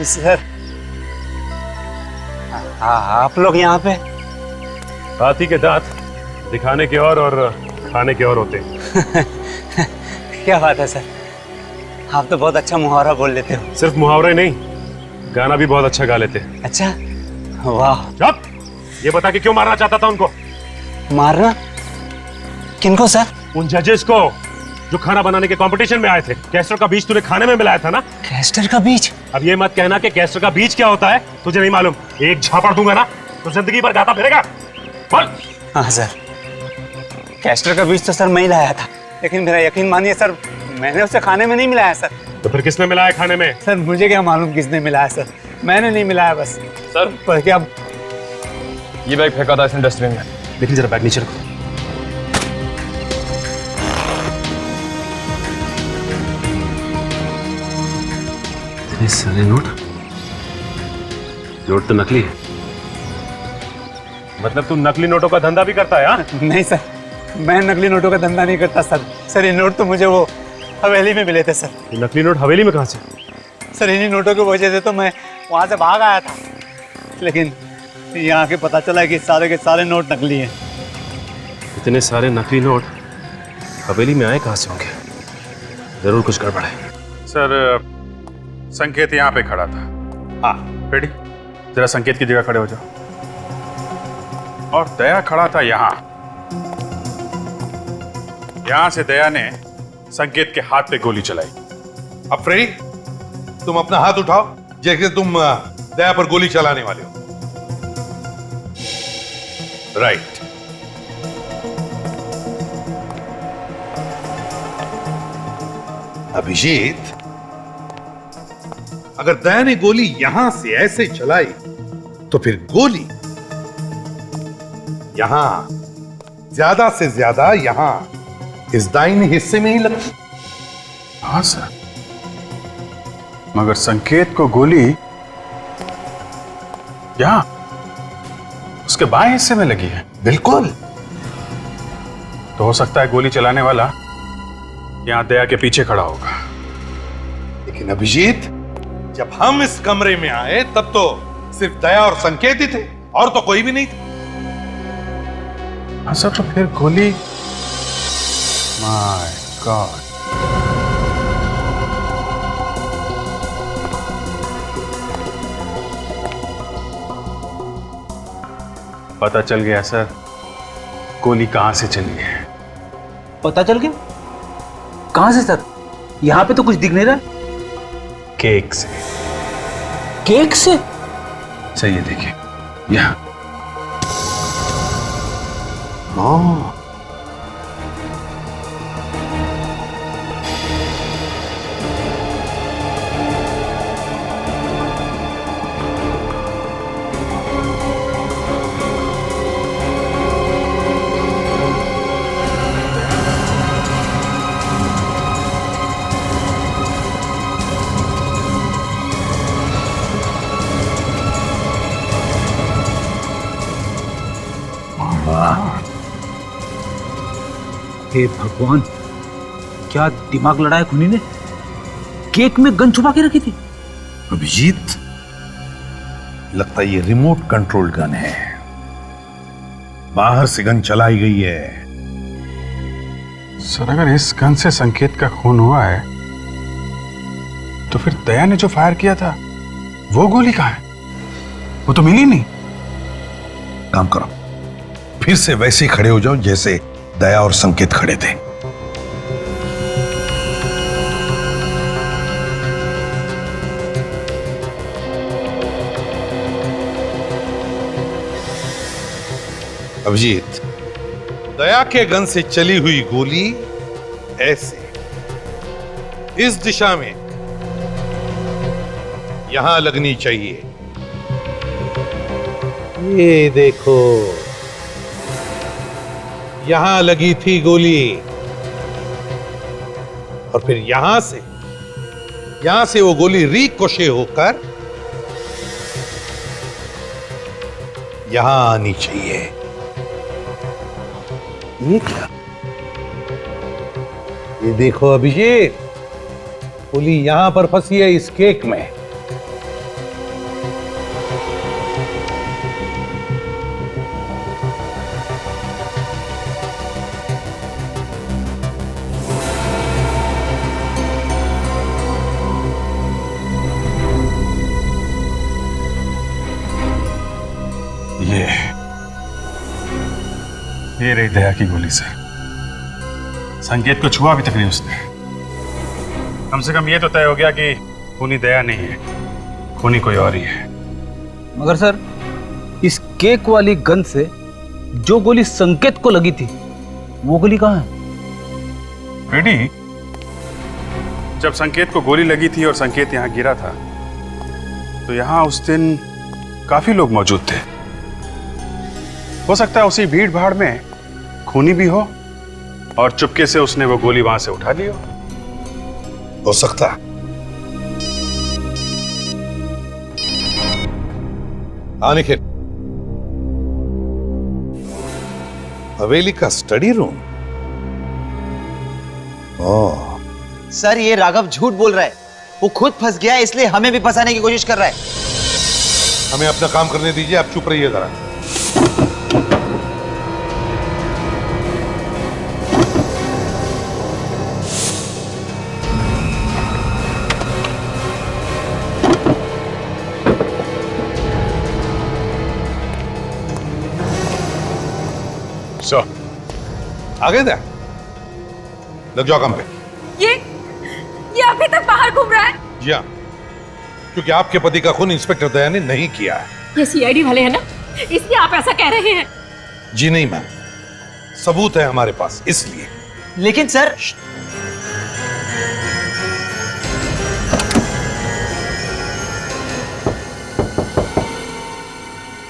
सर, आप लोग यहाँ पे? हाथी के दांत दिखाने के और खाने के और होते हैं। क्या बात है सर, आप तो बहुत अच्छा मुहावरा बोल लेते हो। सिर्फ मुहावरे नहीं, गाना भी बहुत अच्छा गा लेते हैं। अच्छा, वाह। चुप! ये बता कि क्यों मारना चाहता था उनको? मारना? किनको सर? उन जजेस को जो खाना बनाने के कंपटीशन में आए थे। कैस्टर का बीज तूने खाने में मिलाया था ना? कैस्टर का बीज? अब ये मत कहना कि कैस्टर का बीज क्या होता है तुझे नहीं मालूम। एक झापड़ दूंगा ना तो जिंदगी भर गाता फिरेगा। बोल। हाँ सर, कैस्टर का बीज तो सर मैं ही लाया था, लेकिन मेरा यकीन मानिए सर, मैंने उसे खाने में नहीं मिलाया सर। तो फिर किसने मिलाया खाने में? सर मुझे क्या मालूम किसने मिलाया सर, मैंने नहीं मिलाया बस। सर पर क्या ये बैग फेंका था इसने डस्टबिन में। देखिए जरा बैग नीचे रखो। इतने सारे नोट तो नकली है। मतलब तू नकली नोटों का धंधा भी करता है? हाँ? नहीं सर, मैं नकली नोटों का धंधा नहीं करता सर। सर ये नोट तो मुझे वो हवेली में मिले थे सर। ये नकली नोट हवेली में कहाँ से? सर इन्हीं नोटों की वजह से तो मैं वहाँ से भाग आया था, लेकिन यहाँ के पता चला कि सारे के सारे नोट नकली हैं। इतने सारे नकली नोट हवेली में आए कहाँ से होंगे? जरूर कुछ गड़बड़ है। सर संकेत यहाँ पे खड़ा था। हाँ रेडी, जरा संकेत की जगह खड़े हो जाओ। और दया खड़ा था यहाँ से दया ने संकेत के हाथ पे गोली चलाई। अब फ्रेडी तुम अपना हाथ उठाओ जैसे तुम दया पर गोली चलाने वाले हो। राइट। अभिजीत, अगर दया ने गोली यहां से ऐसे चलाई तो फिर गोली यहां ज्यादा से ज्यादा यहां इस दाहिने हिस्से में ही लगती। हाँ सर, मगर संकेत को गोली यहां उसके बाएं हिस्से में लगी है। बिल्कुल। तो हो सकता है गोली चलाने वाला यहां दया के पीछे खड़ा होगा। लेकिन अभिजीत, जब हम इस कमरे में आए तब तो सिर्फ दया और संकेत ही थे, और तो कोई भी नहीं था। हाँ सर, तो फिर गोली, माय गॉड। पता चल गया सर, गोली कहां से चली है। पता चल गया? कहां से सर? यहां पे तो कुछ दिख नहीं रहा। केक से। केक से? सही है, देखिए यहां। हे भगवान, क्या दिमाग लड़ाया खूनी ने। केक में गन छुपा के रखी थी। अभिजीत, लगता है ये रिमोट कंट्रोल गन है। बाहर से गन चलाई गई है। सर अगर इस गन से संकेत का खून हुआ है तो फिर दया ने जो फायर किया था वो गोली कहां है? वो तो मिली नहीं। काम करो, फिर से वैसे ही खड़े हो जाओ जैसे दया और संकेत खड़े थे। अभिजीत, दया के गन से चली हुई गोली ऐसे इस दिशा में यहां लगनी चाहिए। ये देखो, यहां लगी थी गोली, और फिर यहां से वो गोली रिकोशे होकर यहां आनी चाहिए। ये क्या? ये देखो अभिषेक, गोली यहां पर फंसी है इस केक में। ये रही दया की गोली सर। संकेत को छुआ अभी तक नहीं उसने। कम से कम ये तो तय हो गया कि खूनी दया नहीं है, खूनी कोई और ही है। मगर सर, इस केक वाली गन से जो गोली संकेत को लगी थी, वो गोली कहाँ है? बेटी, जब संकेत को गोली लगी थी और संकेत यहाँ गिरा था, तो यहाँ उस दिन काफी लोग मौजूद थे। हो सकता है उसी भीड़ भाड़ में खूनी भी हो और चुपके से उसने वो गोली वहां से उठा ली हो सकता है। निखिल, हवेली का स्टडी रूम? ओह, सर ये राघव झूठ बोल रहा है। वो खुद फंस गया है, इसलिए हमें भी फंसाने की कोशिश कर रहा है। हमें अपना काम करने दीजिए, आप चुप रहिए जरा। आगे दे, लग जाओ काम पे। ये अभी तक बाहर घूम रहा है? जी हाँ, क्योंकि आपके पति का खून इंस्पेक्टर दया ने नहीं किया है। ये सीआईडी वाले हैं ना, इसलिए आप ऐसा कह रहे हैं? जी नहीं मैम, सबूत है हमारे पास, इसलिए। लेकिन सर,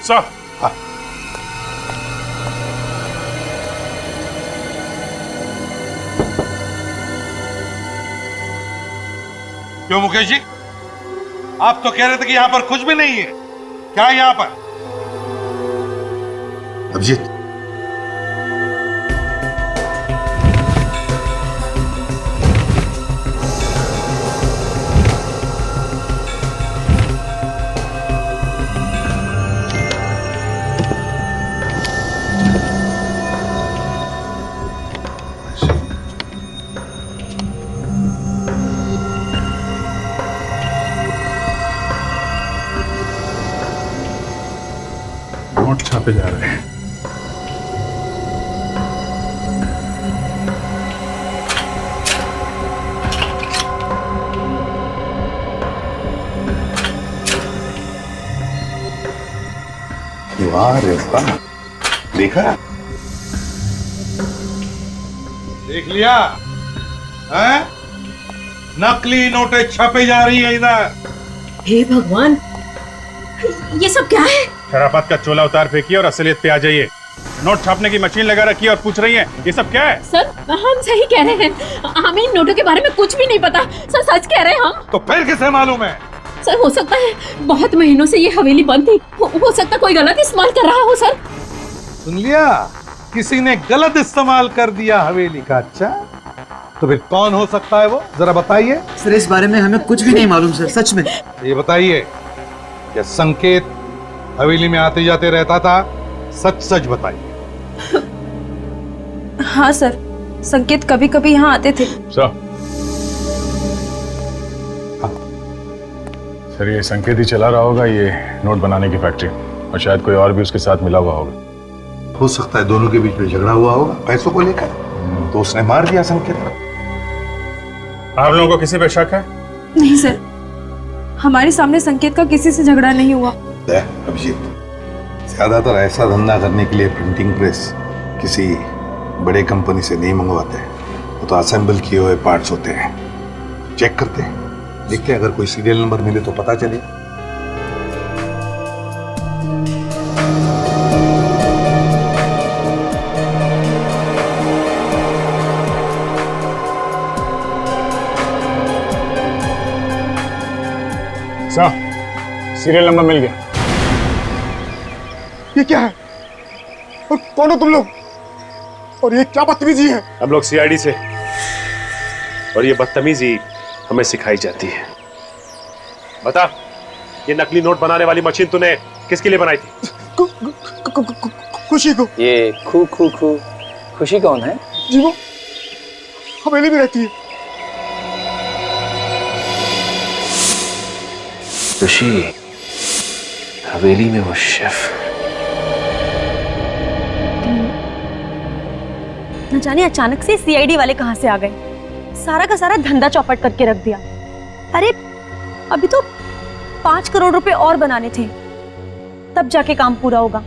सर, क्यों मुकेश जी, आप तो कह रहे थे कि यहां पर कुछ भी नहीं है। क्या है यहां पर? अभिजीत, नोट छापे जा रहे हैं। वाह रे वाह, देखा? देख लिया है? नकली नोटें छपे जा रही है इधर। हे भगवान, ये सब क्या है? शराफत का चोला उतार फेंकिए और असलियत पे आ जाइए। नोट छापने की मशीन लगा रखी है और पूछ रही है ये सब क्या है? सर, हम सही कह रहे हैं, हमें इन नोटों के बारे में कुछ भी नहीं पता। सर, सच कह रहे हैं हम। तो फिर किसे मालूम है? सर, हो सकता है बहुत महीनों से ये हवेली बंद थी, हो सकता कोई गलत इस्तेमाल कर रहा हो। सर, सुन लिया, किसी ने गलत इस्तेमाल कर दिया हवेली का। अच्छा, तो फिर कौन हो सकता है वो, जरा बताइए। सर इस बारे में हमें कुछ भी नहीं मालूम सर, सच में। ये बताइए, क्या संकेत हवेली में आते जाते रहता था? सच सच बताइए। हाँ सर, संकेत कभी कभी यहाँ आते थे। सर ये संकेत ही चला रहा होगा ये नोट बनाने की फैक्ट्री, और शायद कोई और भी उसके साथ मिला हुआ होगा। हो सकता है दोनों के बीच में झगड़ा हुआ होगा पैसों को लेकर, तो उसने मार दिया संकेत। आप लोगों को किसी पे शक है? नहीं सर, हमारे सामने संकेत का किसी से झगड़ा नहीं हुआ। अभिजीत, ज्यादातर ऐसा धंधा करने के लिए प्रिंटिंग प्रेस किसी बड़े कंपनी से नहीं मंगवाते, वो तो असेंबल किए हुए पार्ट्स होते हैं। चेक करते हैं, देखते हैं, अगर कोई सीरियल नंबर मिले तो पता चले। सीरियल नंबर मिल गया। ये क्या है? और कौन हो तुम लोग? और ये क्या बदतमीजी है? हम लोग सीआईडी से, और ये बदतमीजी हमें सिखाई जाती है। बता, ये नकली नोट बनाने वाली मशीन तूने किसके लिए बनाई थी? खुशी को। ये खू खू खू खुशी कौन है? जी वो हवेली में रहती है। खुशी हवेली में वो शेफ। न जाने अचानक से सीआईडी वाले कहाँ से आ गए, सारा का सारा धंधा चौपट करके रख दिया। अरे अभी तो 5 करोड़ रुपए और बनाने थे, तब जाके काम पूरा होगा।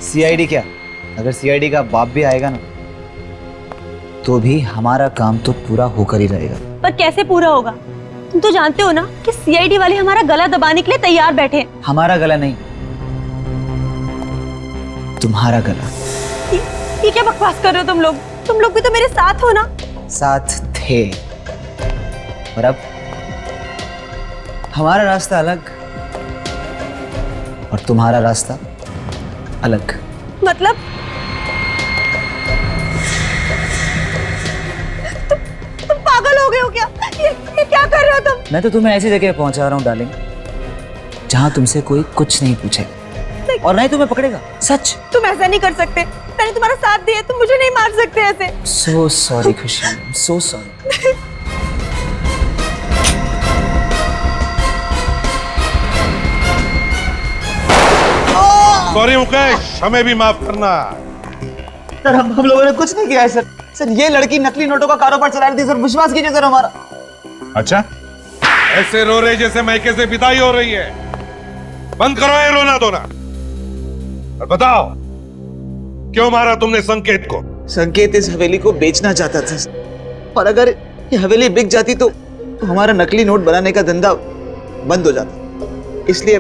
सीआईडी क्या, अगर सीआईडी का बाप भी आएगा ना तो भी हमारा काम तो पूरा होकर ही रहेगा। पर कैसे पूरा होगा? तुम तो जानते हो ना कि सीआईडी वाले हमारा गला दबाने के लिए तैयार बैठे हैं। हमारा गला नहीं, तुम्हारा गला। ये क्या बकवास कर रहे हो तुम लोग? तुम लोग भी तो मेरे साथ हो ना। साथ थे, और अब हमारा रास्ता अलग और तुम्हारा रास्ता अलग। मतलब तुम पागल हो गए हो क्या? ये क्या कर रहे हो तुम? मैं तो तुम्हें ऐसी जगह पहुंचा रहा हूं डार्लिंग, जहां तुमसे कोई कुछ नहीं पूछे और ना ही तुम्हें पकड़ेगा। सच। तुम ऐसा नहीं कर सकते, मैंने तुम्हारा साथ दिया, तुम मुझे नहीं मार सकते ऐसे। सो सॉरी खुशी, सो सॉरी। सॉरी मुकेश, हमें भी माफ करना। सर हम लोगों ने कुछ नहीं किया है सर। सर ये लड़की नकली नोटों का कारोबार चला रही थी सर, विश्वास कीजिए सर हमारा। अच्छा, ऐसे रो रहे जैसे मैके से विदाई हो रही है। बंद करो ये रोना धोना और बताओ क्यों मारा तुमने संकेत को? संकेत इस हवेली को बेचना चाहता था और अगर ये हवेली बिक जाती तो हमारा नकली नोट बनाने का धंधा बंद हो जाता, इसलिए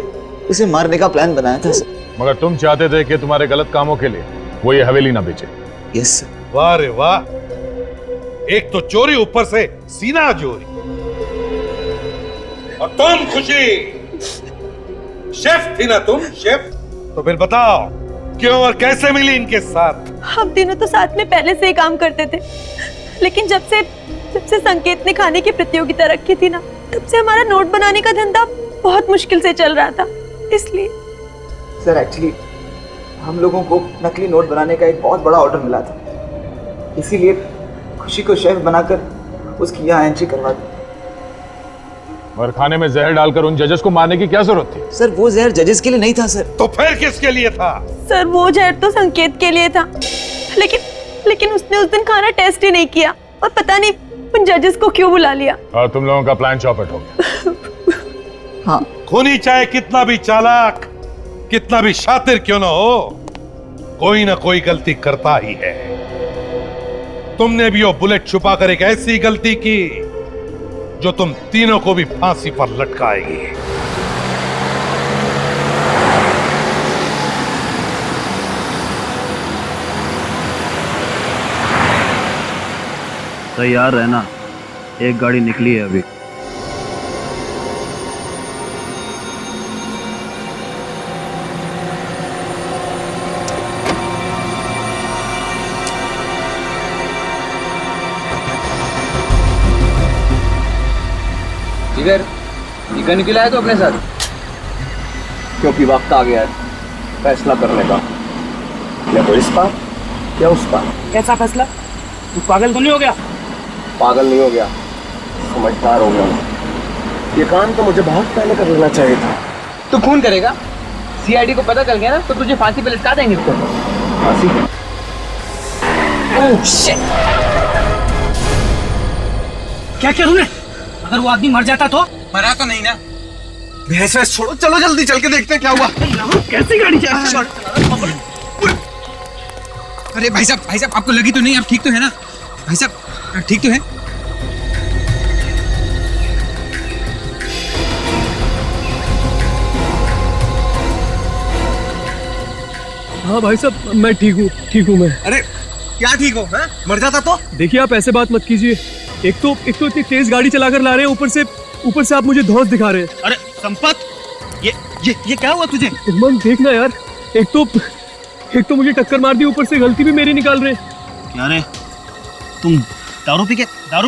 उसे मारने का प्लान बनाया था सर। मगर तुम चाहते थे कि तुम्हारे गलत कामों के लिए वो ये हवेली ना बेचे। Yes sir. वाह रे वाह, एक तो चोरी, ऊपर से सीना चोरी। और तुम खुशी, शेफ थी ना तुम, शेफ? तो फिर बताओ क्यों और कैसे मिली इनके साथ? हम तीनों तो साथ में पहले से ही काम करते थे, लेकिन जब से संकेत ने खाने की प्रतियोगिता रखी थी ना, तब से हमारा नोट बनाने का धंधा बहुत मुश्किल से चल रहा था। इसलिए सर एक्चुअली हम लोगों को नकली नोट बनाने का एक बहुत बड़ा ऑर्डर मिला था, इसीलिए खुशी को शेफ बनाकर उसकी यहाँ एंट्री करवा दी। और खाने में जहर डालकर उन जजेस को मारने की क्या जरूरत थी? सर वो जहर जजेस के लिए नहीं था सर। तो फिर किसके लिए था? सर वो जहर तो संकेत के लिए था, लेकिन उसने उस दिन खाना टेस्ट ही नहीं किया और पता नहीं उन जजेस को क्यों बुला लिया। और तुम लोगों का प्लान चौपट हो गया। हाँ। खूनी चाहे कितना भी चालाक, कितना भी शातिर क्यों ना हो, कोई ना कोई गलती करता ही है। तुमने भी वो बुलेट छुपाकर एक ऐसी गलती की जो तुम तीनों को भी फांसी पर लटकाएगी। तैयार रहना, एक गाड़ी निकली है अभी। जिगर, निकल निकला है तो अपने साथ? क्योंकि वक्त आ गया है फैसला करने का, या तो इस पार या उस पार। कैसा फैसला? तू पागल तो नहीं हो गया? पागल नहीं हो गया, समझदार हो गया। ये काम तो मुझे बहुत पहले कर लेना चाहिए था। तू खून करेगा? सीआईडी को पता चल गया ना तो तुझे फांसी पे लटका देंगे। फांसी? Oh shit! क्या किया तूने? अगर वो आदमी मर जाता तो? मरा तो नहीं ना। भैंस वैस छोड़ो, चलो जल्दी चल के देखते हैं क्या हुआ। कैसी गाड़ी चला? अरे भाई साहब आपको लगी तो नहीं? आप ठीक तो है ना भाई साहब? ठीक तो है? हाँ भाई साहब मैं ठीक हूँ मैं। अरे क्या ठीक हो? है? मर जाता तो? देखिए आप ऐसे बात मत कीजिए। एक तो इतनी तेज गाड़ी चलाकर ला रहे हैं, ऊपर से आप मुझे धौंस दिखा रहे हैं। अरे संपत, ये क्या हुआ तुझे? मन देखना यार, एक तो मुझे टक्कर मार दी, ऊपर से गलती भी मेरी निकाल रहे हैं। क्या रे, तुम दारू पी के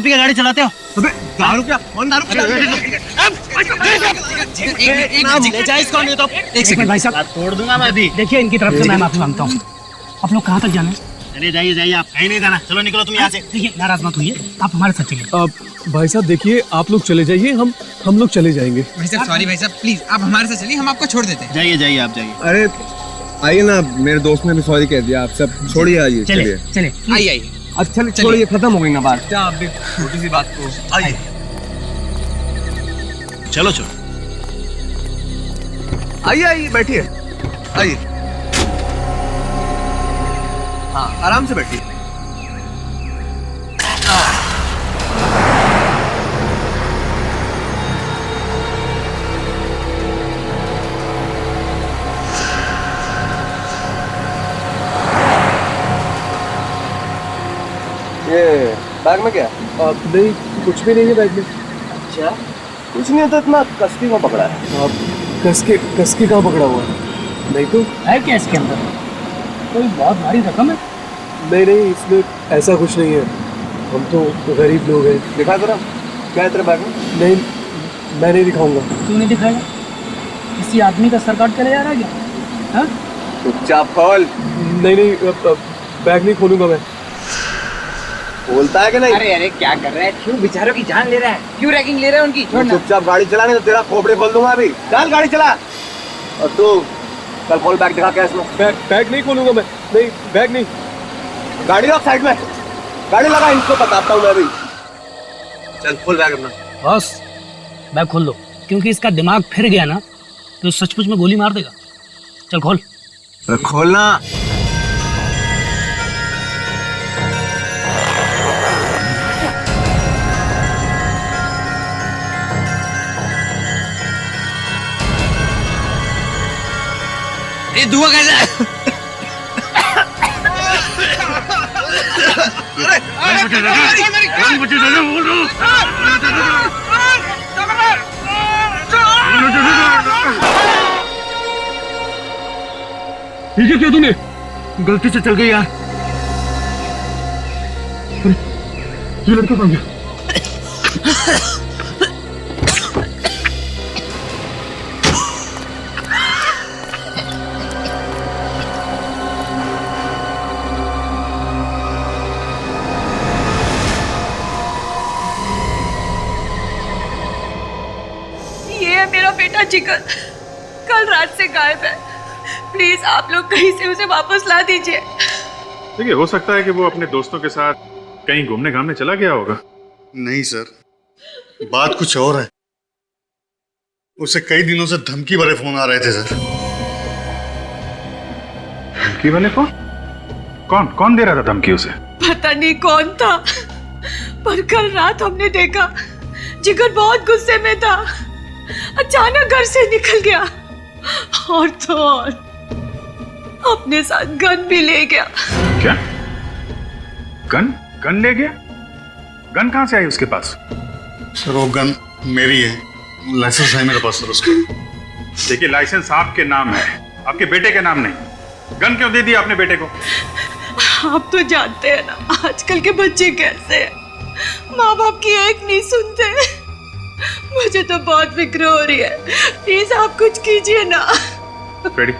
गाड़ी चलाते हो? अबे दारू क्या? कौन दारू? एक सेकंड भाई साहब, तोड़ दूंगा मैं अभी। देखिए इनकी तरफ से मैं माफी मांगता हूँ। आप लोग कहाँ तक जाना है? चलिए जाइए, आप कहीं नहीं जाना। चलो निकलो तुम यहाँ से। देखिए नाराज मत होइए, आप हमारे साथ चलिए। भाई साहब देखिए, आप लोग चले जाइए, हम लोग चले जाएंगे। भाई साहब सॉरी भाई साहब, प्लीज आप हमारे साथ चलिए, हम आपको छोड़ देते हैं। जाइए आप जाइए। अरे आइए ना, मेरे दोस्त ने भी सॉरी कह दिया, आप सब छोड़िए, आइए चलिए। आइए अच्छा छोड़िए, खत्म हो गई ना बात। क्या आप भी छोटी सी बात को। आइए, चलो चलो, आइए आइए, बैठिए, आइए। हाँ, आराम से बैठिए। ये बैग में क्या? नहीं, कुछ भी नहीं है बैग में। अच्छा, कुछ नहीं तो इतना कसकी में पकड़ा है? कसके कहाँ पकड़ा हुआ है? नहीं तो है क्या इसके अंदर? कोई बहुत भारी रकम है? नहीं नहीं, इसमें ऐसा कुछ नहीं है, हम तो गरीब लोग हैं। दिखा जरा, क्या है तेरे बैग में? नहीं, मैं नहीं दिखाऊंगा। क्यों नहीं दिखाएगा? किसी आदमी का सर काट के ले जा रहा है क्या? हाँ? चुपचाप खोल। नहीं नहीं, बैग नहीं खोलूंगा मैं। बोलता है कि नहीं? अरे अरे क्या कर रहा है? क्यों बेचारों की जान ले रहा है? क्यों रैगिंग ले रहा है उनकी? छोड़ना। चुपचाप गाड़ी चला, नहीं तो तेरा खोपड़े खोल दूंगा अभी। चल गाड़ी चला। और तू कल खोल बैग, दिखा क्या इसमें। बैग नहीं खोलूंगा मैं। नहीं, बैग नहीं। गाड़ी रख साइड में, गाड़ी लगा, इनको बताता हूँ मैं अभी। चल खोल बैग अपना। बॉस, बैग खोल दो, क्योंकि इसका दिमाग फिर गया ना तो सचमुच में गोली मार देगा। चल खोल। खोलना। ये धुआं कैसा है? ये क्या तूने? गलती से चल गई यार। ये लड़का कहाँ गया? ये है मेरा बेटा जिगर, कल रात से गायब है। प्लीज आप लोग कहीं से उसे वापस ला दीजिए। देखिए, हो सकता है कि वो अपने दोस्तों के साथ कहीं घूमने घामने चला गया होगा। नहीं सर, बात कुछ और है। उसे कई दिनों से धमकी भरे फोन आ रहे थे सर। धमकी वाले फोन? कौन कौन दे रहा था धमकी उसे? पता नहीं कौन था, पर कल रात हमने देखा जिगर बहुत गुस्से में था। अचानक घर से निकल गया और तो और अपने साथ गन भी ले गया। क्या? गन? गन ले गया? गन कहां से आई उसके पास? सर वो गन मेरी है, लाइसेंस है मेरे पास सर उसका। देखिए, लाइसेंस आपके नाम है, आपके बेटे के नाम नहीं। गन क्यों दे दिया आपने बेटे को? आप तो जानते हैं ना आजकल के बच्चे कैसे हैं, माँ बाप की एक नहीं सुनते। मुझे तो बहुत फिक्र हो रही है, प्लीज आप कुछ कीजिए ना। फ्रेडी,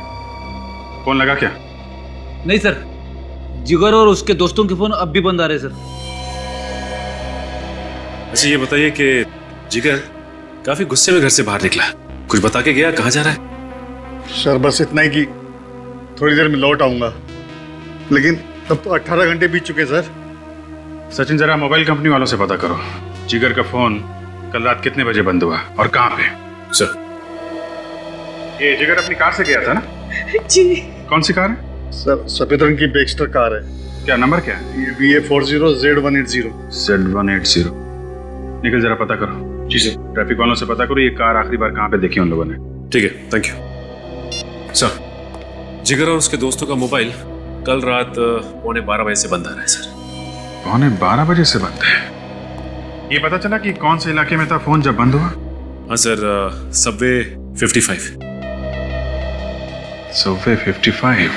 फोन लगा क्या? नहीं सर, जिगर और उसके दोस्तों के फोन अब भी बंद आ रहे सर। अच्छा ये बताइए कि जिगर काफी गुस्से में घर से बाहर निकला, कुछ बता के गया? कहाँ जा रहा है? सर बस इतना ही कि थोड़ी देर में लौट आऊंगा, लेकिन अब तो 18 घंटे बीत चुके सर। सचिन, जरा मोबाइल कंपनी वालों से पता करो जिगर का फोन कल रात कितने बजे बंद हुआ और कहाँ पे। सर, ये जिगर अपनी कार से गया था ना? जी। कौन सी कार है? सर सफेद रंग की बेक्स्टर कार है। क्या नंबर क्या है? ये BA40Z180। Z180। निकल, जरा पता करो। जी सर। ट्रैफिक वालों से पता करो ये कार आखिरी बार कहाँ पे देखी उन लोगों ने। ठीक है, थैंक यू सर। जिगर और उसके दोस्तों का मोबाइल कल रात 11:15 बजे से बंद आ रहा है सर। 11:15 बजे से बंद है? ये पता चला कि कौन से इलाके में था फोन जब बंद हुआ? हाँ सर, सबवे 55। सबवे 55।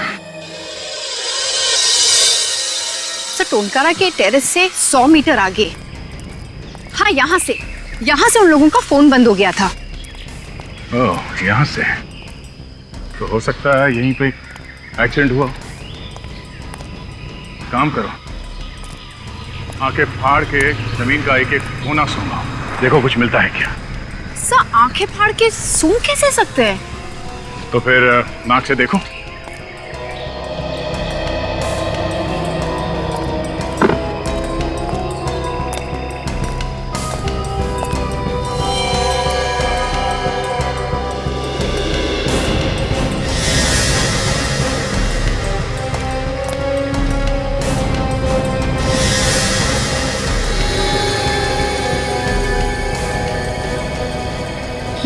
सर टोनकारा के टेरेस से 100 मीटर आगे, हाँ यहाँ से उन लोगों का फोन बंद हो गया था। ओह, यहाँ से तो हो सकता है यहीं पे एक्सीडेंट हुआ। काम करो, आंखें फाड़ के जमीन का एक एक कोना सूंघो, देखो कुछ मिलता है क्या। सर आंखें फाड़ के सूंघ कैसे सकते हैं? तो फिर नाक से देखो।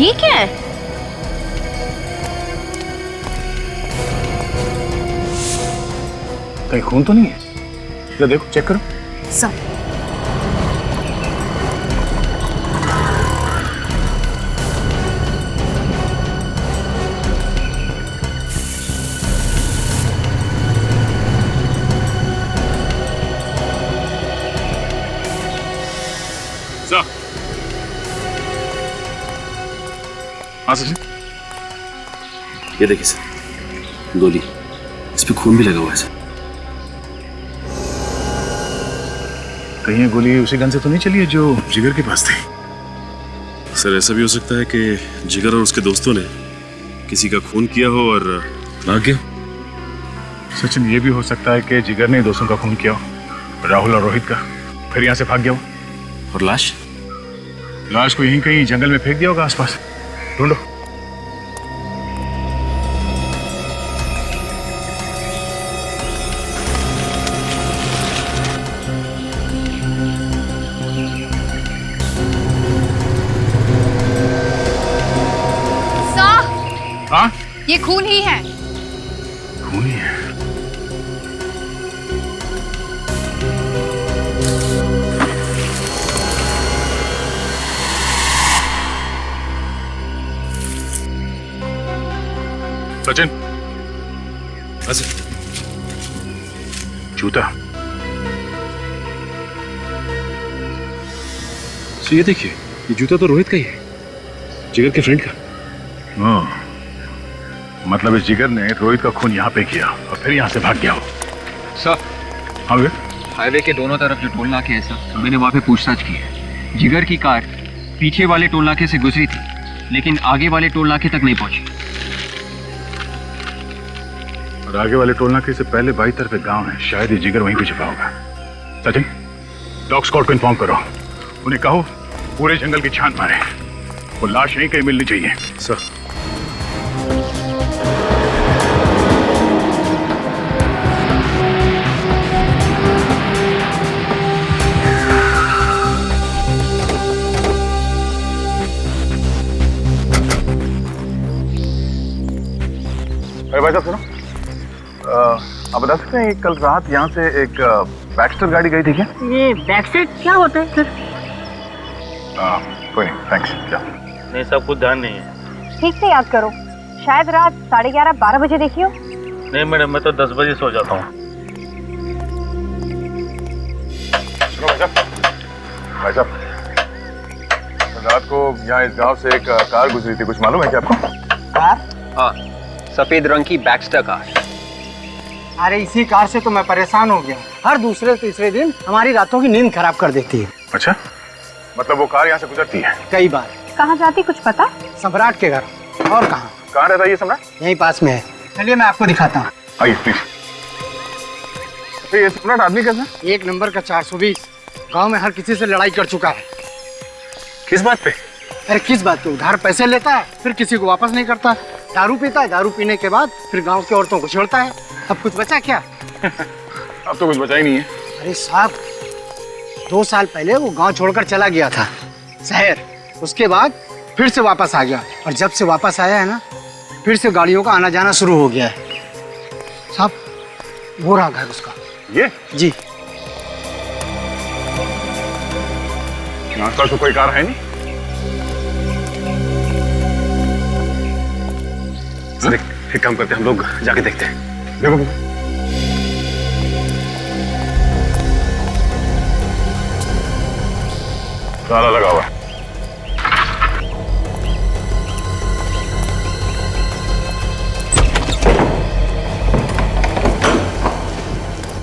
ये क्या है? कहीं खून तो नहीं है? जरा देखो, चेक करो। सब हाँ सचिन, ये देखिए सर, गोली, इस पे खून भी लगा हुआ है सर। कहीं ये गोली उसी गन से तो नहीं चली है जो जिगर के पास थी? सर ऐसा भी हो सकता है कि जिगर और उसके दोस्तों ने किसी का खून किया हो और भाग गया। सचिन, ये भी हो सकता है कि जिगर ने दोस्तों का खून किया हो, राहुल और रोहित का, फिर यहाँ से भाग गया हो। और लाश? लाश को यहीं कहीं जंगल में फेंक दिया होगा आसपास। ढूंढो। हाँ? ये खून ही है। खून ही है? सचिन, जूता। ये देखिए, ये जूता तो रोहित का ही है, जिगर के फ्रेंड का। मतलब इस जिगर ने रोहित का खून यहाँ पे किया और फिर यहाँ से भाग गया हो। सर, हाँ भैया? हाईवे के दोनों तरफ जो टोल नाके हैं सर, मैंने वहाँ पे पूछताछ की है। जिगर की कार पीछे वाले टोल नाके से गुजरी थी, लेकिन आगे वाले टोल नाके तक नहीं पहुंची। और आगे वाले टोल नाके से पहले बाई तरफ एक गांव है, शायद ये जिगर वहीं पे छिपा होगा। सचिन, डॉग स्क्वाड को इन्फॉर्म करो, उन्हें कहो पूरे जंगल की छान मारे, वो लाश यहीं कहीं मिलनी चाहिए। सर। अरे भाई साहब सुनो, आप बता सकते हैं कल रात यहाँ से एक बैक्स्टर गाड़ी गई थी क्या? ये बैकसेट क्या होता है सर? कोई नहीं, थैंक्स। क्या? नहीं, सब कुछ ध्यान नहीं है। ठीक से याद करो, शायद रात 11:30-12 बजे देखी हो। नहीं मैडम, मैं तो 10 बजे सो जाता हूँ। भाई साहब, रात को यहाँ इस गांव से एक कार गुजरी थी, कुछ मालूम है क्या आपको? कार? हाँ, सफेद रंग की बैक्स्टर कार। अरे इसी कार से तो मैं परेशान हो गया। हर दूसरे तीसरे दिन हमारी रातों की नींद खराब कर देती है। अच्छा, मतलब वो कार यहाँ से गुजरती है? कई बार। कहाँ जाती कुछ पता? सम्राट के घर। और कहाँ? कहाँ रहता है ये सम्राट? यहीं पास में है। चलिए मैं आपको दिखाता हूँ। आइए प्लीज। ये सम्राट आदमी कैसा? 1 नंबर का 420। गांव में हर किसी से लड़ाई कर चुका है। किस बात पे? अरे किस बात पे? उधार पैसे लेता है, फिर किसी को वापस नहीं करता। दारू पीता है, दारू पीने के बाद फिर गांव की औरतों को छेड़ता है। अब कुछ बचा क्या? अब तो कुछ बचा ही नहीं है। अरे साहब, 2 साल पहले वो गांव छोड़कर चला गया था शहर। उसके बाद फिर से वापस आ गया, और जब से वापस आया है ना, फिर से गाड़ियों का आना जाना शुरू हो गया है। साहब, वो रहा घर उसका। ये? जी। आसपास तो कोई कार है नहीं। सर, एक काम करते हैं, हम लोग जाके देखते हैं। देखो ताला लगा हुआ।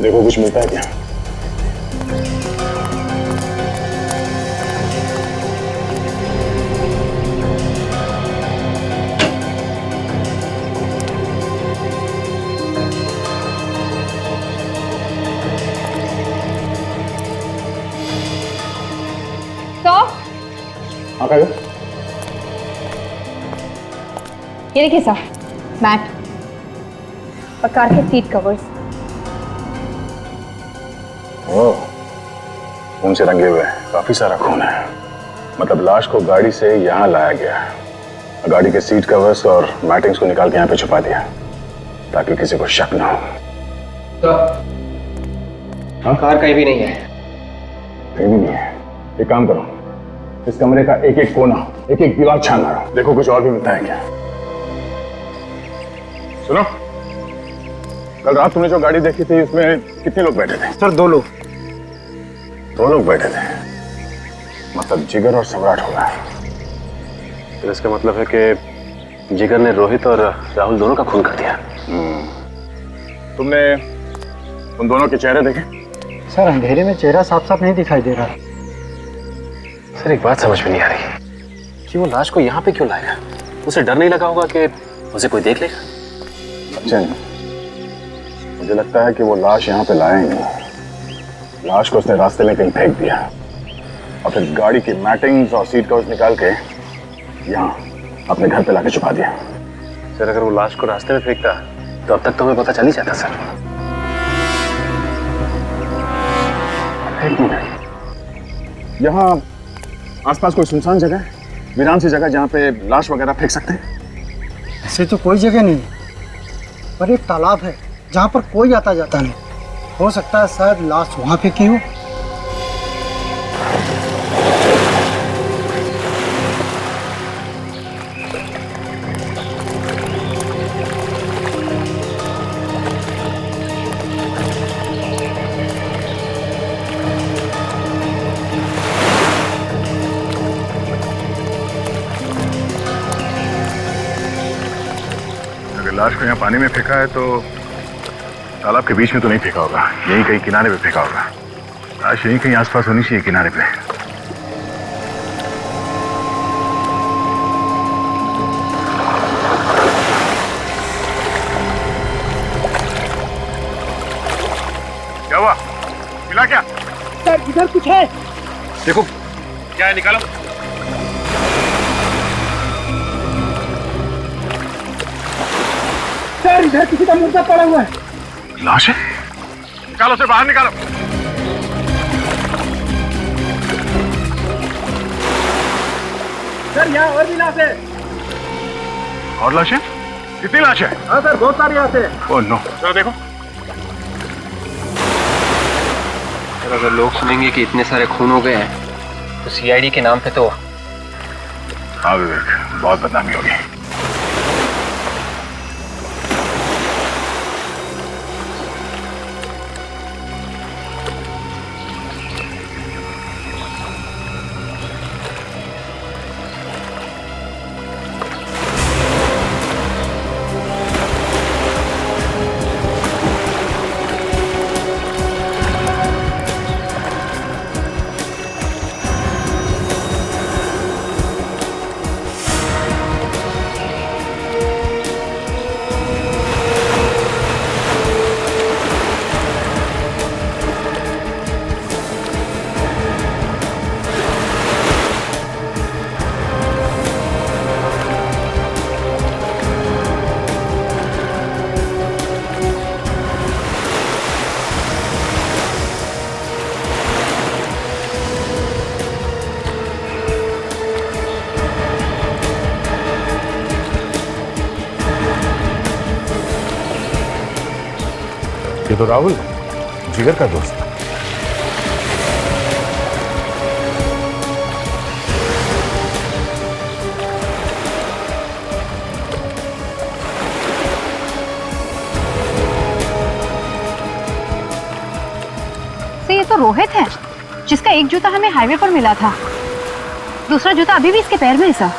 देखो कुछ मिलता है क्या? ये देखिए सर, मैट और कार के सीट कवर्स। ओह, खून से रंगे हुए हैं, काफी सारा खून है। मतलब लाश को गाड़ी से यहाँ लाया गया है गाड़ी के सीट कवर्स और मैटिंग्स को निकाल के यहाँ पे छुपा दिया ताकि किसी को शक ना हो। हाँ, कार कहीं भी नहीं है। कहीं भी नहीं है। एक काम करो, इस कमरे का एक एक कोना, एक एक दीवार छान मारो, देखो कुछ और भी मिलता है क्या। सुनो, कल रात तुमने जो गाड़ी देखी थी इसमें कितने लोग बैठे थे? सर 2 लोग। 2 लोग बैठे थे, मतलब जिगर और सम्राट होगा। तो इसका मतलब है कि जिगर ने रोहित और राहुल दोनों का खून कर दिया। तुमने उन दोनों के चेहरे देखे? सर अंधेरे में चेहरा साफ साफ नहीं दिखाई दे रहा। सर एक बात समझ में नहीं आ रही कि वो लाश को यहाँ पे क्यों लाया? उसे डर नहीं लगा होगा कि उसे कोई देख लेगा? सचिन, मुझे लगता है कि वो लाश यहाँ पे लाया ही नहीं। लाश को उसने रास्ते में कहीं फेंक दिया और फिर गाड़ी की मैटिंग्स और सीट कवर्स निकाल के यहाँ अपने घर पे लाके छुपा दिया। सर अगर वो लाश को रास्ते में फेंकता तो अब तक तो हमें पता चल ही जाता। सर एक मिनट, यहाँ आसपास कोई सुनसान जगह है, वीरान सी जगह जहाँ पे लाश वगैरह फेंक सकते हैं? ऐसे तो कोई जगह नहीं, पर एक तालाब है जहाँ पर कोई आता जाता नहीं। हो सकता है शायद लाश वहाँ फेंकी हो। लाश को यहाँ पानी में फेंका है तो तालाब के बीच में तो नहीं फेंका होगा, यहीं कहीं किनारे पे फेंका होगा। लाश यहीं कहीं आसपास होनी चाहिए किनारे पे। क्या हुआ? मिला क्या? सर इधर कुछ है। देखो क्या है, निकालो। सर इधर किसी का मुर्दा पड़ा हुआ है। लाश है? निकालो, उसे बाहर निकालो। सर यहाँ और भी लाश है। और लाश है? कितनी लाश है? हाँ सर बहुत सारी लाश है। ओह नो, जरा देखो। सर अगर लोग सुनेंगे कि इतने सारे खून हो गए हैं तो सीआईडी के नाम पे तो। हाँ विवेक, बहुत बदनामी होगी। ये तो राहुल जिगर का दोस्त। तो ये तो रोहित है जिसका एक जूता हमें हाईवे पर मिला था, दूसरा जूता अभी भी इसके पैर में है सर।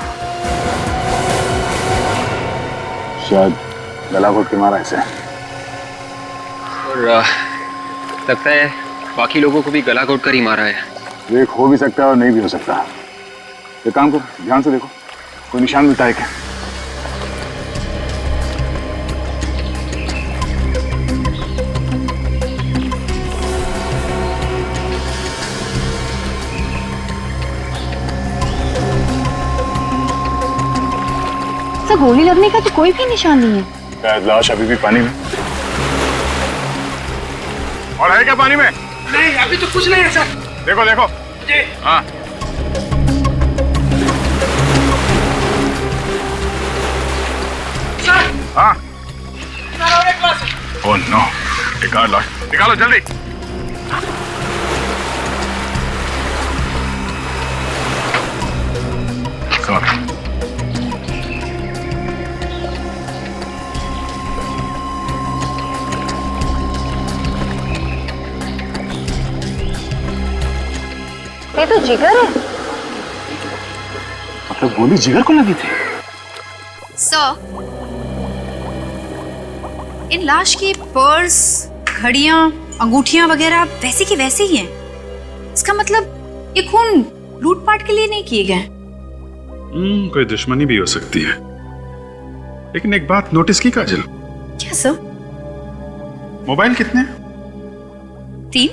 शायद गला घोट के मारा इसे। और लगता है बाकी लोगों को भी गला घोट कर ही मारा है। एक हो भी सकता है और नहीं भी हो सकता। एक काम करो, ध्यान से देखो, कोई निशान मिलता है क्या? सर गोली लगने का तो कोई भी निशान नहीं है। शायद लाश अभी भी पानी में। और है क्या पानी में? नहीं अभी तो कुछ नहीं है सर। देखो देखो। जी। हाँ हाँ ओह नो, निकाल लाश, निकालो जल्दी। सॉरी। ये तो जिगर है। मतलब गोली जिगर को लगी थी? सर, इन लाश की पर्स, घड़ियां, अंगूठियां वगैरह वैसे की वैसे ही हैं। इसका मतलब ये खून लूटपाट के लिए नहीं किए गए। कोई दुश्मनी भी हो सकती है, लेकिन एक बात नोटिस की काजल? क्या सर? मोबाइल कितने? 3।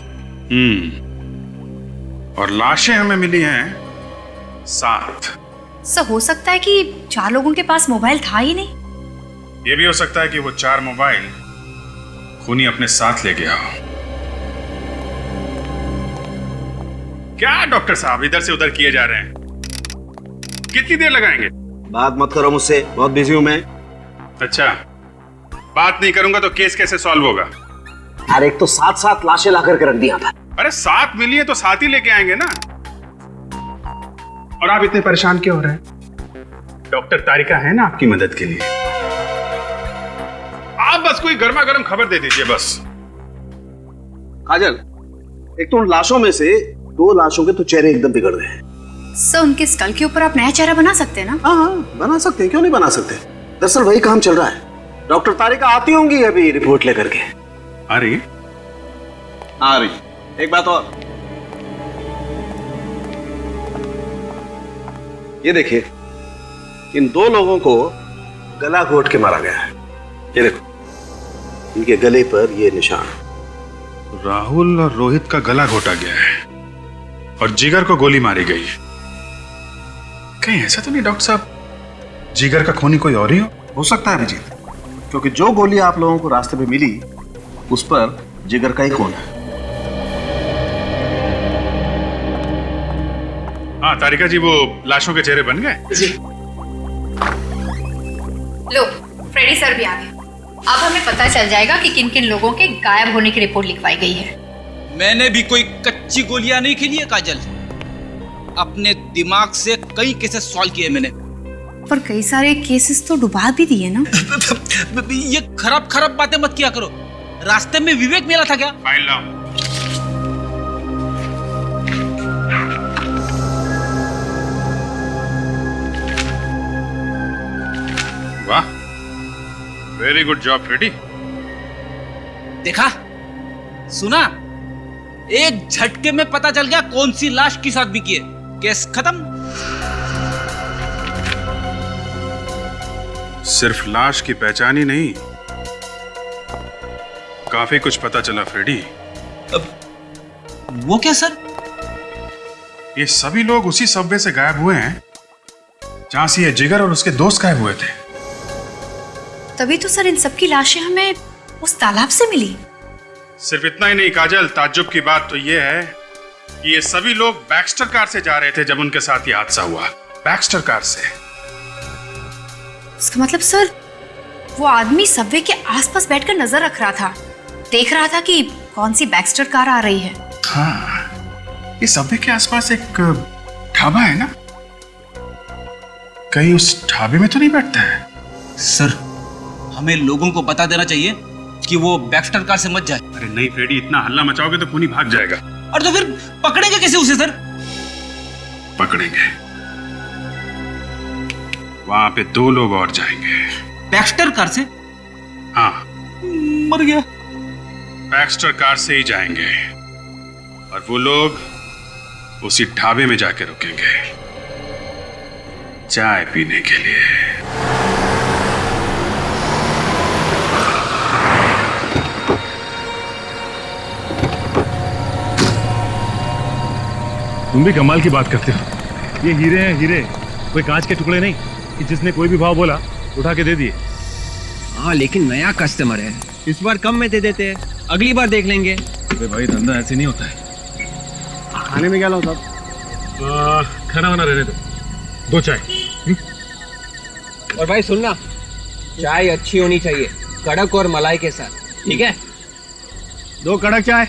और लाशें हमें मिली हैं 7। सर, हो सकता है कि 4 लोगों के पास मोबाइल था ही नहीं। यह भी हो सकता है कि वो 4 मोबाइल खूनी अपने साथ ले गया हो। क्या डॉक्टर साहब इधर से उधर किए जा रहे हैं? कितनी देर लगाएंगे? बात मत करो मुझसे, बहुत बिजी हूं मैं। अच्छा, बात नहीं करूंगा तो केस कैसे सॉल्व होगा? यार, एक तो 7 लाशें ला करके रख दिया था। अरे 7 मिली है तो 7 ही लेके आएंगे ना। और आप इतने परेशान क्यों हो रहे हैं? डॉक्टर तारिका है ना आपकी मदद के लिए। आप बस कोई गर्मा गर्म खबर दे दीजिए बस। काजल, एक तो उन लाशों में से 2 लाशों के तो चेहरे एकदम बिगड़ गए हैं। सर, उनके स्कल के ऊपर आप नया चेहरा बना सकते हैं ना? हाँ, बना सकते हैं, क्यों नहीं बना सकते। दरअसल वही काम चल रहा है। डॉक्टर तारिका आती होंगी अभी रिपोर्ट लेकर के। आ रही? आ रही। एक बात और, ये देखिए, इन 2 लोगों को गला घोट के मारा गया है। ये देखो, इनके गले पर ये निशान। राहुल और रोहित का गला घोटा गया है और जिगर को गोली मारी गई है। कहीं ऐसा तो नहीं डॉक्टर साहब, जिगर का खूनी कोई और ही हो सकता है अभिजीत? क्योंकि जो गोली आप लोगों को रास्ते में मिली उस पर जिगर का ही खून है। हाँ तारिका जी, वो लाशों के चेहरे बन गए? लो, फ्रेडी सर भी आ गए। अब हमें पता चल जाएगा कि किन किन लोगों के गायब होने की रिपोर्ट लिखवाई गई है। मैंने भी कोई कच्ची गोलियां नहीं खेली है काजल। अपने दिमाग से कई केसेस सॉल्व किए मैंने। पर कई सारे केसेस तो डुबा भी दिए ना। ये खराब बातें मत किया करो। रास्ते में विवेक मिला था क्या? फाइल लाओ। वाह, वेरी गुड जॉब फ्रेडी। देखा, सुना, एक झटके में पता चल गया कौन सी लाश किस आदमी की है। केस खत्म। सिर्फ लाश की पहचान ही नहीं, काफी कुछ पता चला फ्रेडी। वो क्या सर? ये सभी लोग उसी सबवे से गायब हुए हैं जहां से ये जिगर और उसके दोस्त गायब हुए थे। तभी तो सर इन सबकी लाशें हमें उस तालाब से मिली। सिर्फ इतना ही नहीं काजल, ताज्जुब की बात तो ये है कि ये सभी लोग बैक्स्टर कार से जा रहे थे जब उनके साथ ये हादसा हुआ। बैक्स्टर कार से। इसका मतलब सर, वो आदमी सबवे के आसपास बैठकर नजर रख रहा था, देख रहा था कि कौन सी बैक्स्टर कार आ रही है। हाँ, ये सबवे के आसपास एक ढाबा है ना, कहीं उस ढाबे में तो नहीं बैठता है? सर, हमें लोगों को बता देना चाहिए कि वो बैक्स्टर कार से मत जाए। अरे नहीं फ्रेडी, इतना हल्ला मचाओगे तो खूनी भाग जाएगा। और तो फिर पकड़ेंगे कैसे उसे सर? पकड़ेंगे, वहां पे 2 लोग और जाएंगे बैक्स्टर कार से। हाँ, मर गया। बैक्स्टर कार से ही जाएंगे और वो लोग उसी ढाबे में जाके रुकेंगे चाय पीने के लिए। तुम भी कमाल की बात करते हो। ये हीरे हैं, हीरे, कोई कांच के टुकड़े नहीं कि जिसने कोई भी भाव बोला उठा के दे दिए। हाँ, लेकिन नया कस्टमर है, इस बार कम में दे देते हैं, अगली बार देख लेंगे। अरे भाई, धंधा ऐसे नहीं होता है। खाने में क्या लाऊं साहब? खाना वाना रहने दो, 2 चाय। और भाई सुनना, चाय अच्छी होनी चाहिए, कड़क और मलाई के साथ, ठीक है? 2 कड़क चाय।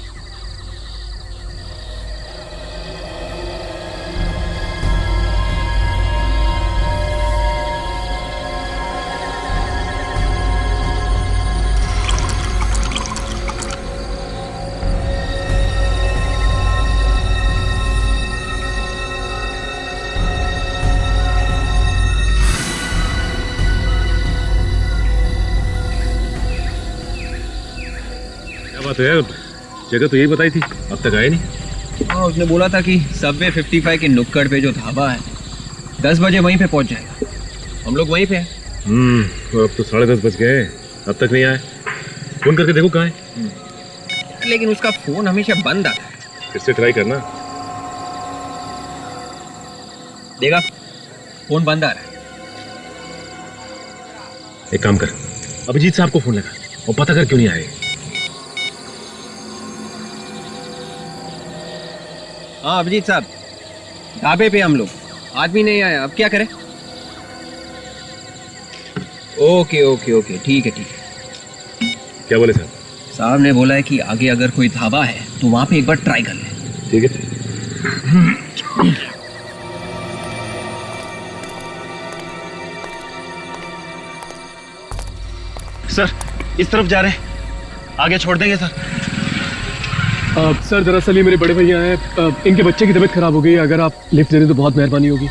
बात है यार, जगह तो यही बताई थी, अब तक आए नहीं। हाँ, उसने बोला था कि सबवे 55 के नुक्कड़ पे जो ढाबा है 10 बजे वहीं पे पहुंच जाएगा। हम लोग वहीं पे हैं। तो अब तो 10:30 बज गए, अब तक नहीं आए। फोन करके देखो कहाँ है। लेकिन उसका फोन हमेशा बंद आता है। फिर से ट्राई करना। देखा, फोन बंद आ रहा है। एक काम कर, अभिजीत साहब को फोन लगा और पता कर क्यों नहीं आए। हाँ अभिजीत साहब, ढाबे पे हम लोग, आदमी नहीं आया, अब क्या करें? ओके ओके ओके, ठीक है ठीक है। क्या बोले साहब? साहब ने बोला है कि आगे अगर कोई ढाबा है तो वहां पे एक बार ट्राई कर ले। ठीक है। सर इस तरफ जा रहे हैं, आगे छोड़ देंगे सर। सर दरअसल ये मेरे बड़े भैया हैं, इनके बच्चे की तबीयत खराब हो गई है, अगर आप लिफ्ट दे दें तो बहुत मेहरबानी होगी।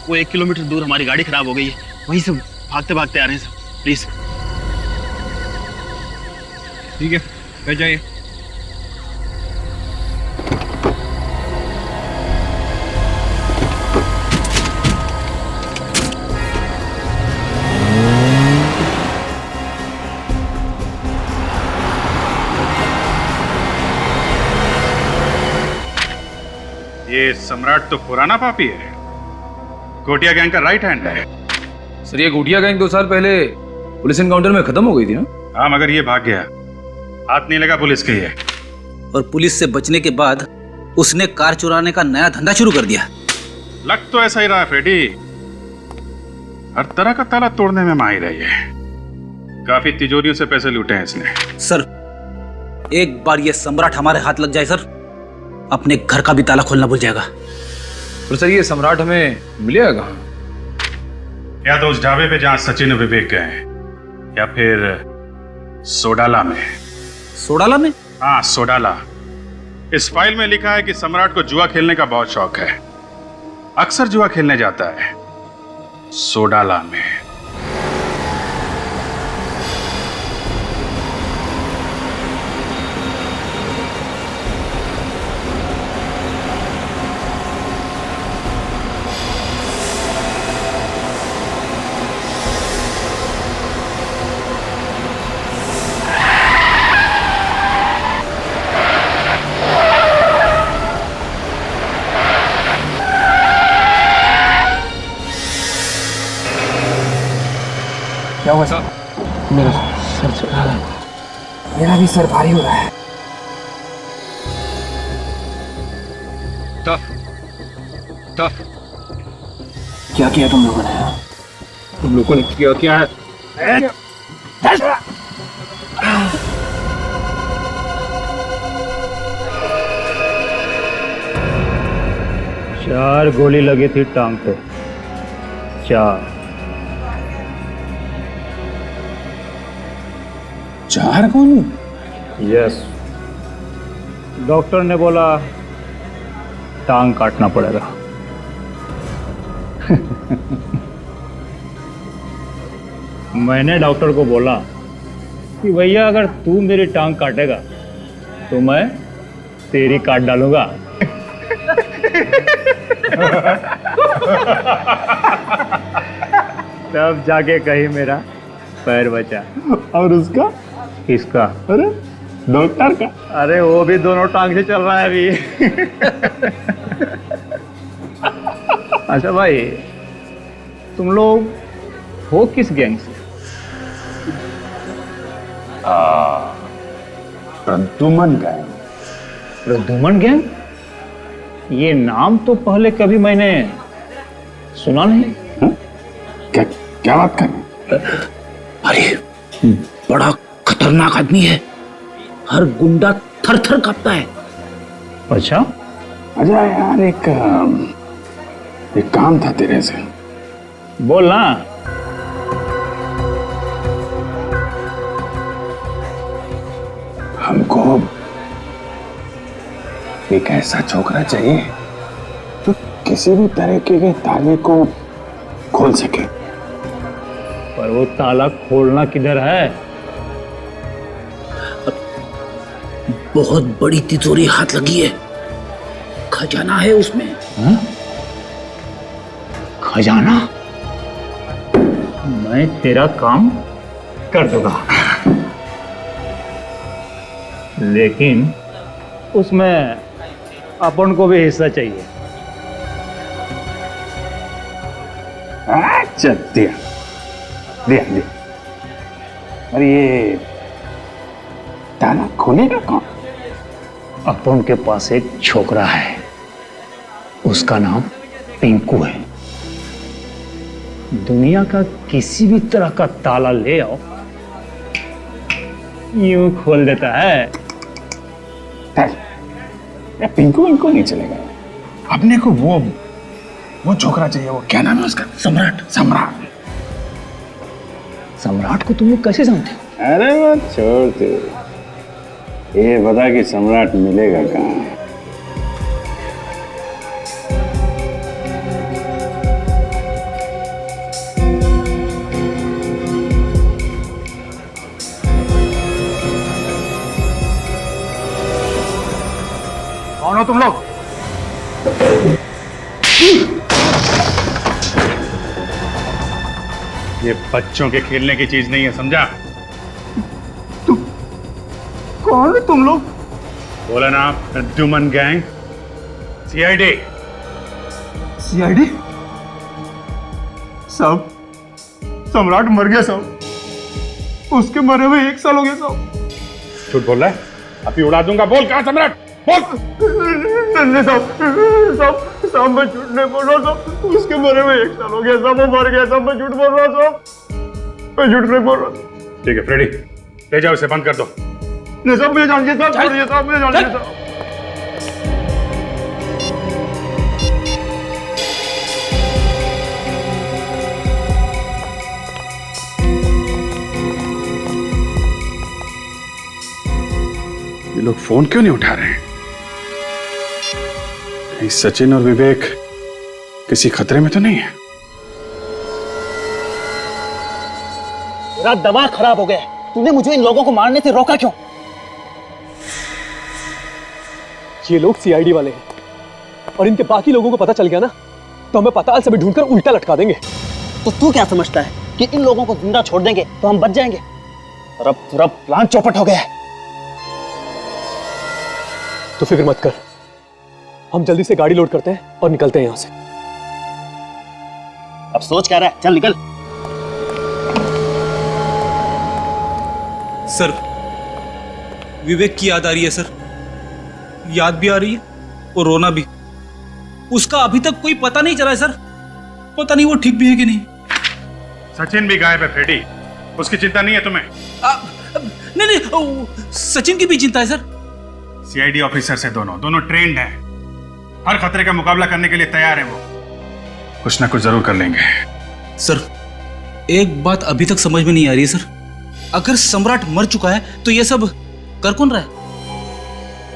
वो 1 किलोमीटर दूर हमारी गाड़ी खराब हो गई है, वहीं से भागते भागते आ रहे हैं सर, प्लीज। ठीक है, बैठ जाइए। ये सम्राट तो पुराना पापी है, कोटिया गैंग का राइट हैंड है। सर ये कोटिया गैंग 2 साल पहले पुलिस एनकाउंटर में खत्म हो गई थी ना? हाँ, मगर ये भाग गया, हाथ नहीं लगा पुलिस के। ये और पुलिस से बचने के बाद उसने कार चुराने का नया धंधा शुरू कर दिया। लग तो ऐसा ही रहा है फ्रेडी, हर तरह का ताला तोड़ने में माहिर है ये। काफी तिजोरियों से पैसे लूटे हैं इसने। सर एक बार ये सम्राट हमारे हाथ लग जाए सर, अपने घर का भी ताला खोलना भूल जाएगा। तो सर ये सम्राट हमें मिलेगा कहाँ? या तो उस ढाबे पे जहां सचिन विवेक गए, या फिर सोडाला में। सोडाला में? हाँ सोडाला। इस फाइल में लिखा है कि सम्राट को जुआ खेलने का बहुत शौक है, अक्सर जुआ खेलने जाता है सोडाला में। क्या हुआ सर? मेरा सर चल रहा है, मेरा भी सर भारी हो रहा है। क्या किया तुम लोगों ने? तुम लोगों ने क्या है? 4 गोली लगी थी टांग पे, 4 गोली? यस, डॉक्टर ने बोला टांग काटना पड़ेगा। मैंने डॉक्टर को बोला कि भैया अगर तू मेरी टांग काटेगा तो मैं तेरी काट डालूंगा। तब जाके कहीं मेरा पैर बचा। और उसका? किसका? अरे डॉक्टर का। अरे वो भी दोनों टांग से चल रहा है अभी। अच्छा भाई, तुम लोग हो किस गैंग से? प्रद्युमन गैंग। प्रद्युमन गैंग? ये नाम तो पहले कभी मैंने सुना नहीं। क्या बात कर? अरे बड़ा खतरनाक आदमी है, हर गुंडा थर थर कांपता है। अच्छा अजय यार, एक काम था तेरे से। बोल ना। हमको एक ऐसा छोकरा चाहिए जो किसी भी तरीके के ताले को खोल सके। पर वो ताला खोलना किधर है? बहुत बड़ी तिजोरी हाथ लगी है, खजाना है उसमें। हा? खजाना? मैं तेरा काम कर दूंगा, लेकिन उसमें अपन को भी हिस्सा चाहिए। अच्छा दिया दिया दिया। और ये ताला खोलेगा कौन? अपन के पास एक छोकरा है, उसका नाम पिंकू है। दुनिया का किसी भी तरह का ताला ले आओ, यूं खोल देता है। पिंकू इनको नहीं चलेगा। अपने को वो छोकरा चाहिए। वो क्या नाम है उसका? सम्राट। सम्राट। सम्राट को तुम लोग कैसे जानते हो? अरे वो छोड़ दे, ये बता कि सम्राट मिलेगा कहाँ? कौन हो तुम लोग? ये बच्चों के खेलने की चीज नहीं है, समझा? कौन है तुम लोग? बोला ना, प्रद्युमन गैंग, सीआईडी। सीआईडी? साहब, सम्राट मर गया साहब। उसके मरे हुए 1 साल हो गया साहब। झूठ बोल रहा है? अभी उड़ा दूंगा। बोल कहाँ सम्राट? बोल। नहीं साहब मैं झूठ नहीं बोल रहा साहब। उसके मरे हुए 1 साल हो गया साहब। वो मर गया साहब। मैं झूठ बोल रहा साहब। मैं झूठ नहीं बोल रहा। ठीक है फ्रेडी, ले जाओ, इसे बंद कर दो। नहीं साहब मुझे जान के साहब, छोड़िए साहब, मुझे जान के साहब। ये लोग फोन क्यों नहीं उठा रहे हैं? कहीं सचिन और विवेक किसी खतरे में तो नहीं है? मेरा दिमाग खराब हो गया है। तूने मुझे इन लोगों को मारने से रोका क्यों? ये लोग सीआईडी वाले हैं और इनके बाकी लोगों को पता चल गया ना, तो हमें पताल से भी ढूंढकर उल्टा लटका देंगे। तो तू क्या समझता है कि इन लोगों को जिंदा छोड़ देंगे तो हम बच जाएंगे? और अब पूरा प्लान चौपट हो गया है। तो फिक्र मत कर, हम जल्दी से गाड़ी लोड करते हैं और निकलते हैं यहां से। अब सोच क्या रहा है? चल निकल। सर, विवेक की याद आ रही है सर। याद भी आ रही है और रोना भी। उसका अभी तक कोई पता नहीं चला है सर। पता नहीं वो ठीक भी है कि नहीं। सचिन भी गायब है फ्रेडी, उसकी चिंता नहीं है तुम्हें? नहीं, सचिन की भी चिंता है सर। सीआईडी ऑफिसर से दोनों ट्रेंड हैं। हर खतरे का मुकाबला करने के लिए तैयार है। वो कुछ ना कुछ जरूर कर लेंगे। सर, एक बात अभी तक समझ में नहीं आ रही है सर। अगर सम्राट मर चुका है तो ये सब कर कौन रहा है?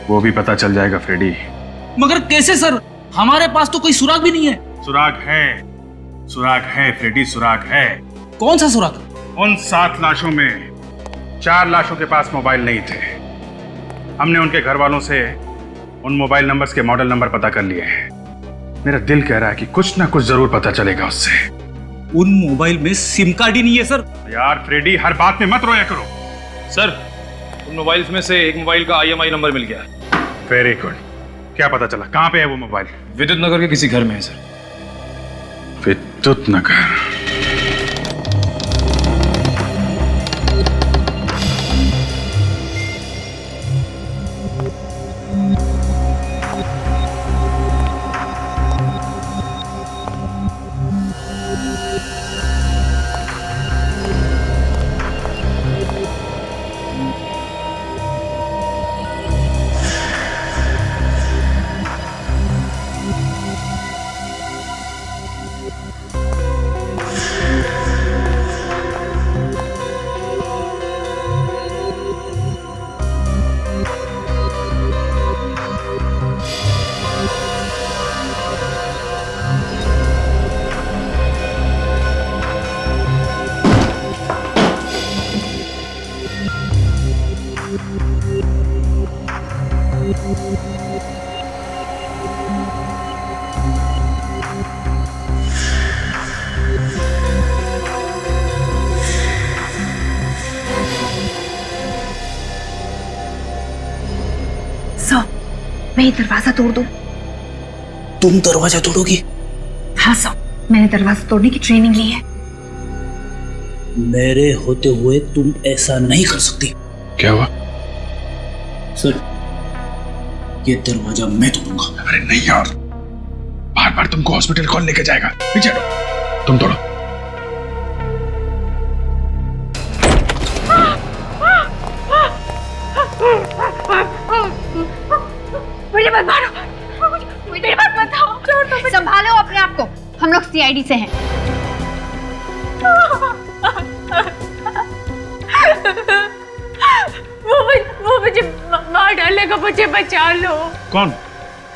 वो भी पता चल जाएगा फ्रेडी। मगर कैसे सर? हमारे पास तो कोई सुराग भी नहीं है। सुराग है फ्रेडी, सुराग है। कौन सा सुराग? उन 7 लाशों में 4 लाशों के पास मोबाइल नहीं थे। हमने उनके घर वालों से उन मोबाइल नंबर्स के मॉडल नंबर पता कर लिए हैं। मेरा दिल कह रहा है कि कुछ ना कुछ जरूर पता चलेगा उससे। उन मोबाइल में सिम कार्ड ही नहीं है सर। यार फ्रेडी, हर बात में मत रोया करो। सर, उन मोबाइल्स में से एक मोबाइल का IMI नंबर मिल गया। Very good. क्या पता चला? कहाँ पे है वो मोबाइल? विद्युत नगर के किसी घर में है सर। विद्युत नगर? मैं ये दरवाजा तोड़ दूं? तुम दरवाजा तोड़ोगी? हाँ सर, मैंने दरवाजा तोड़ने की ट्रेनिंग ली है। मेरे होते हुए तुम ऐसा नहीं कर सकती। क्या हुआ? सर, ये दरवाजा मैं तोड़ूंगा। अरे नहीं यार, बार बार तुमको हॉस्पिटल कौन लेके जाएगा? पीछे हटो, तुम तोड़ो। मुझे मत मारो, मुझे मत बताओ। संभालो अपने आप को, हम लोग सीआईडी से हैं। वो मुझे मार डालेगा, मुझे बचा लो। कौन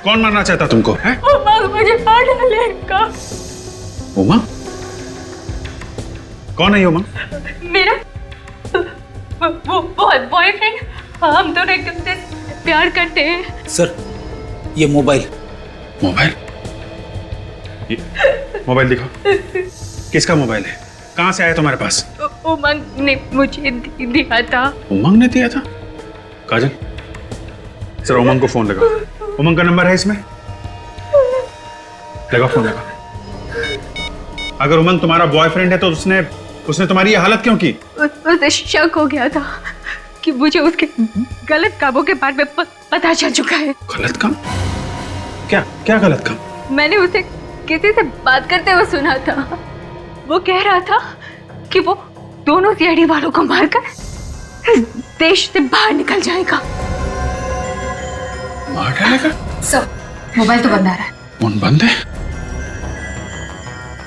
कौन मारना चाहता तुमको है? उमंग मुझे मार डालेगा। उमंग? कौन है ये उमंग? मेरा वो बॉयफ्रेंड। हम दोनों एकदम से प्यार करते हैं। सर, ये मोबाइल मोबाइल दिखाओ। किसका मोबाइल है? कहां से आया तुम्हारे पास? उमंग ने मुझे दिया था। उमंग ने दिया था? काजल, सर उमंग को फोन लगाओ। उमंग का नंबर है इसमें? लगाओ फोन, लगाओ। अगर उमंग तुम्हारा बॉयफ्रेंड है तो उसने तुम्हारी ये हालत क्यों की? उसे शक हो गया था कि मुझे उसके गलत कामों के बारे में पता चल चुका है। गलत काम? क्या गलत काम? मैंने उसे किसी से बात करते हुए सुना था। वो कह रहा था कि वो दोनों सीआईडी वालों को मारकर देश से बाहर निकल जाएगा। मार डालेगा? सर, मोबाइल तो बंद आ रहा है। फोन बंद है?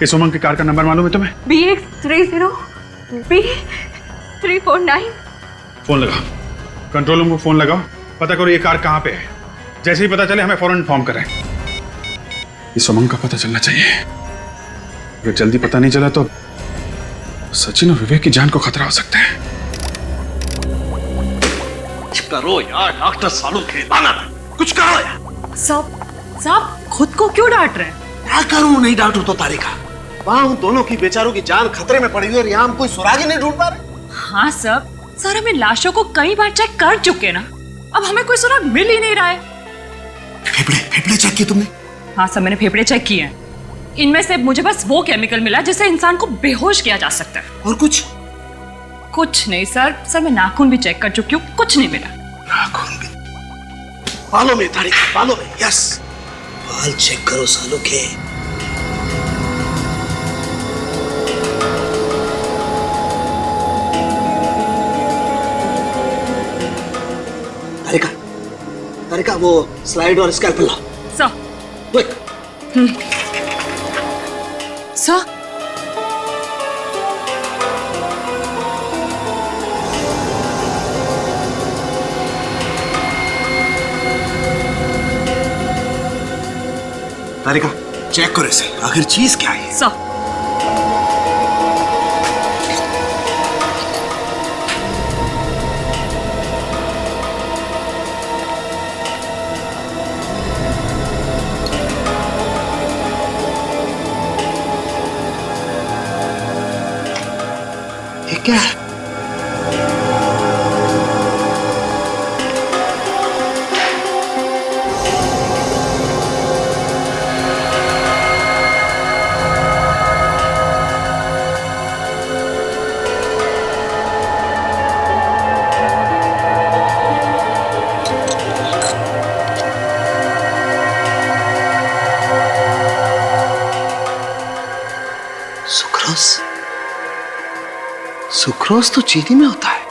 इस उमंग की कार का नंबर मालूम है तुम्हें? BX30 B349। फोन लगाओ, कंट्रोल रूम को फोन लगाओ, पता करो ये कार कहां पे है। जैसे ही पता चले हमें फौरन इन्फॉर्म करें। इस उमंग का पता चलना चाहिए। अगर जल्दी पता नहीं चला तो सचिन और विवेक की जान को खतरा हो सकता है। कुछ करो यार, डॉक्टर सालों खेलाना कुछ करो यार। साहब खुद को क्यों डांट रहे हैं? क्या करूं? नहीं डांटू तो तारिका, वहां उन दोनों की बेचारों की जान खतरे में पड़ी हुई है और यहाँ हम कोई सुराग ही नहीं ढूंढ पा रहे। हाँ सर हमें लाशों को कई बार चेक कर चुके ना, अब हमें कोई सुराग मिल ही नहीं रहा है। फेफड़े चेक किए तुमने? हाँ सर, मैंने फेफड़े चेक किए हैं। इनमें से मुझे बस वो केमिकल मिला जिससे इंसान को बेहोश किया जा सकता है। और कुछ नहीं सर मैं नाखून भी चेक कर चुकी हूँ, कुछ नहीं मिला। नाखून भी? बालों में तारिका, बालों में। यस, बाल चेक करो सालों के। तारिका वो स्लाइड और स्कैल्पेल ला। सर। क्विक। सर। तारिका चेक करो इसे, आखिर चीज क्या है? सर। क्या है? सुक्रोज तो चीनी में होता है।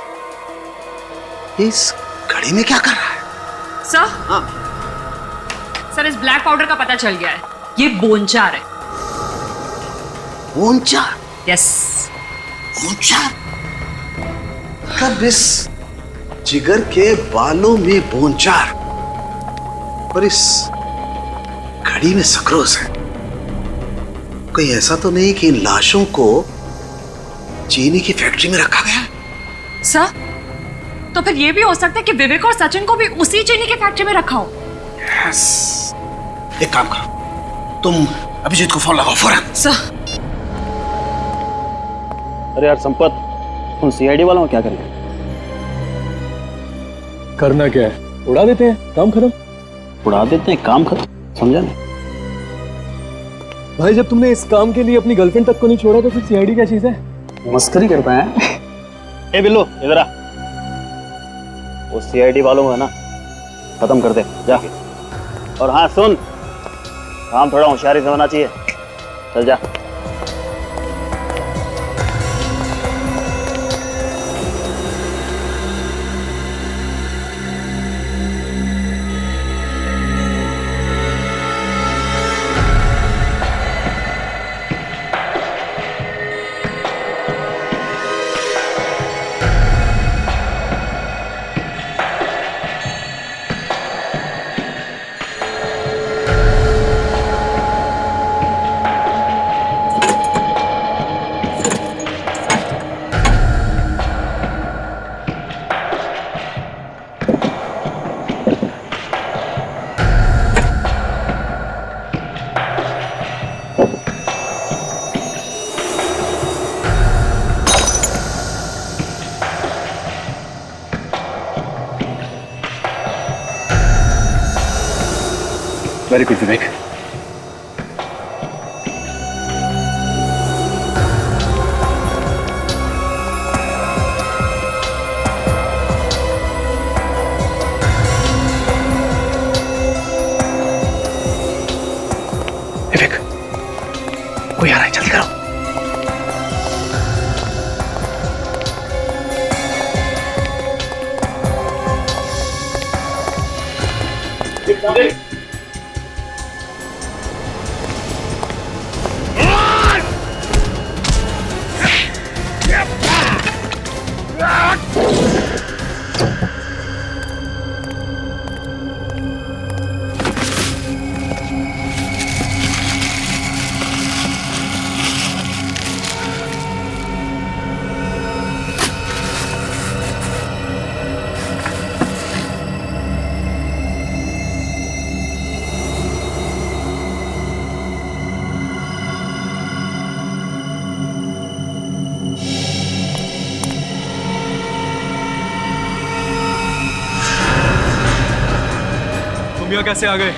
इस घड़ी में क्या कर रहा है? सर। हाँ। सर, इस ब्लैक पाउडर का पता चल गया है, ये बोनचार है। बोनचार? यस। बोनचार? कब इस जिगर के बालों में बोनचार और इस घड़ी में सुक्रोज है? कोई ऐसा तो नहीं कि इन लाशों को चीनी की फैक्ट्री में रखा गया? सर, तो फिर ये भी हो सकता है कि विवेक और सचिन को भी उसी चीनी की फैक्ट्री में रखा हो। यस। एक काम करो, तुम अभिजीत को फोन लगाओ फौरन। सर। अरे यार संपत, उन सीआईडी वालों को क्या करेंगे? करना क्या है, उड़ा देते हैं, काम खत्म। उड़ा देते हैं, काम खत्म, समझा नहीं? भाई जब तुमने इस काम के लिए अपनी गर्लफ्रेंड तक को नहीं छोड़ा तो फिर सीआईडी क्या चीज है? मस्करी करता है। ए बिल्लू इधर आ, वो सीआईडी वालों को है ना खत्म कर दे जा। और हाँ सुन, काम थोड़ा होशियारी से होना चाहिए, चल जा। वेरी गुड विवेक। विवेक कोई आ रहा है, जल्दी करो। तुम यहाँ कैसे आ गए?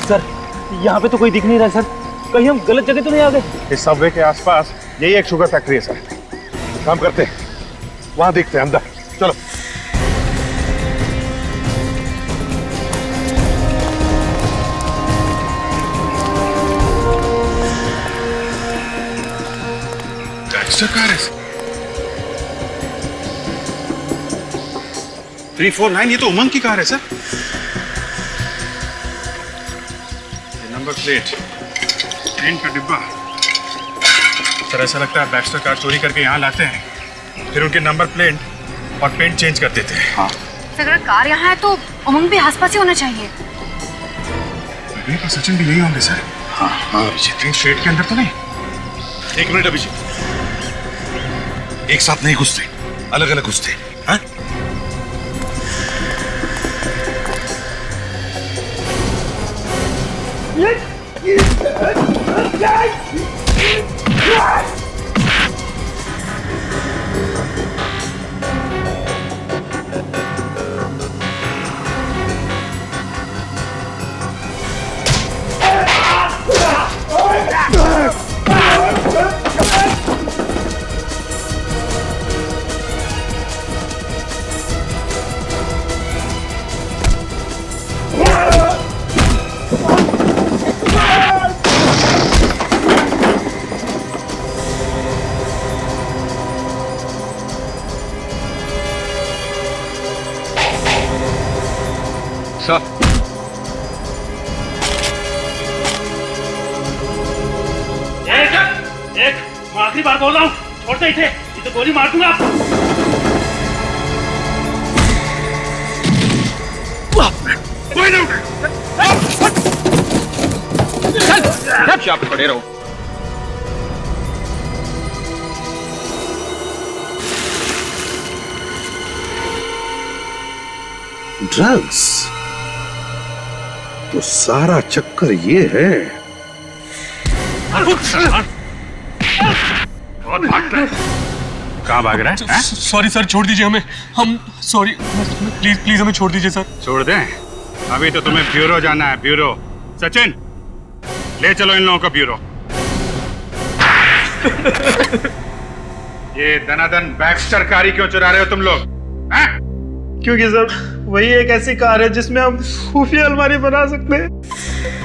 सर यहाँ पे तो कोई दिख नहीं रहा सर, कहीं हम गलत जगह तो नहीं आ गए? इस सबवे के आसपास यही एक शुगर फैक्ट्री है सर। काम करते हैं, वहां देखते हैं, अंदर चलो। कार है 349, ये तो उमंग की कार है सर। नंबर प्लेट, ट्रेन का डिब्बा। सर ऐसा लगता है बैक्स्टर कार चोरी करके यहाँ लाते हैं, फिर उनके नंबर प्लेट और पेंट चेंज कर देते हैं। हाँ। अगर कार यहाँ है तो उमंग भी आसपास ही होना चाहिए। विवेक और सचिन भी यही होंगे सर। हाँ हाँ अभिजीत, ट्रेन स्ट्रेट के अंदर तो नहीं? एक मिनट अभिजीत, एक साथ नहीं घुसते, अलग अलग घुसते। हाँ? एक मैं आखिरी बार बोल रहा हूँ, छोड़ दे इसे, इसे गोली मार दूंगा। कोई नहीं उठे। यहाँ पे खड़े रहो। ड्रग्स तो सारा चक्कर ये है। कहाँ भाग रहा है? सॉरी सर, छोड़ दीजिए हमें, हम सॉरी, प्लीज प्लीज हमें छोड़ दीजिए सर। छोड़ दें? अभी तो तुम्हें ब्यूरो जाना है, ब्यूरो। सचिन, ले चलो इन लोगों को ब्यूरो। ये दनादन बैक्स्टर कारी क्यों चुरा रहे हो तुम लोग? हैं? क्योंकि सर वही एक ऐसी कार है जिसमें हम खुफिया अलमारी बना सकते हैं।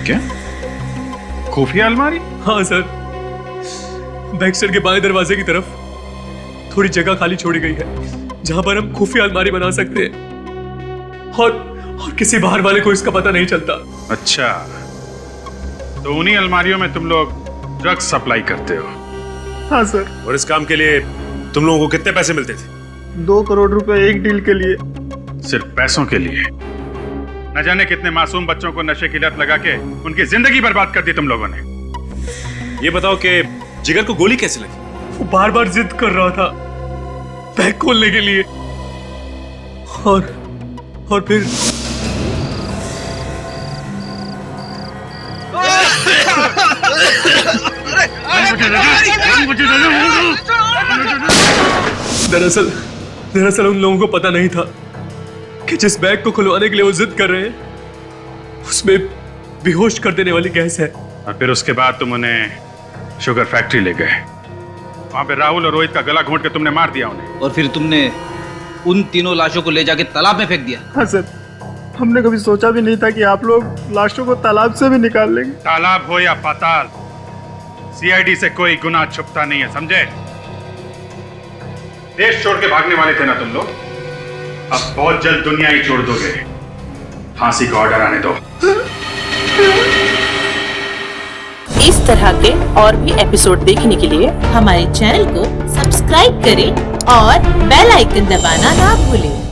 क्या? खुफिया अलमारी? हाँ सर, बैक्स्टर के बाएं दरवाजे की तरफ थोड़ी जगह खाली छोड़ी गई है जहां पर हम खुफिया अलमारी बना सकते हैं और किसी बाहर वाले को इसका पता नहीं चलता। अच्छा, तो उन्हीं अलमारियों में तुम लोग ड्रग्स सप्लाई करते हो? हाँ सर। और इस काम के लिए तुम लोगों को कितने पैसे मिलते थे? 2 करोड़ रुपए एक डील के लिए। सिर्फ पैसों के लिए? न जाने कितने मासूम बच्चों को नशे की लत लगा के उनकी जिंदगी बर्बाद कर दी तुम लोगों ने। ये बताओ कि जिगर को गोली कैसे लगी? वो बार बार जिद कर रहा था बैग खोलने के लिए और फिर दरअसल उन लोगों को पता नहीं था कि जिस बैग को खुलवाने के लिए वो जिद कर रहे हैं उसमें बेहोश कर देने वाली गैस है। और फिर उसके बाद तुम उन्हें शुगर फैक्ट्री ले गए। वहां पे राहुल और रोहित का गला घोंट के तुमने मार दिया उन्हें। और फिर तुमने उन तीनों लाशों को ले जाके तालाब में फेंक दिया। हाँ सर, हमने कभी सोचा भी नहीं था कि आप लोग लाशों को तालाब से भी निकाल लेंगे। तालाब हो या पाताल, सीआईडी से कोई गुनाह छुपता नहीं है, समझे? देश छोड़ के भागने वाले थे ना तुम लोग, अब बहुत जल्द दुनिया ही छोड़ दोगे। फांसी का ऑर्डर आने दो। इस तरह के और भी एपिसोड देखने के लिए हमारे चैनल को सब्सक्राइब करें और बेल आइकन दबाना ना भूलें।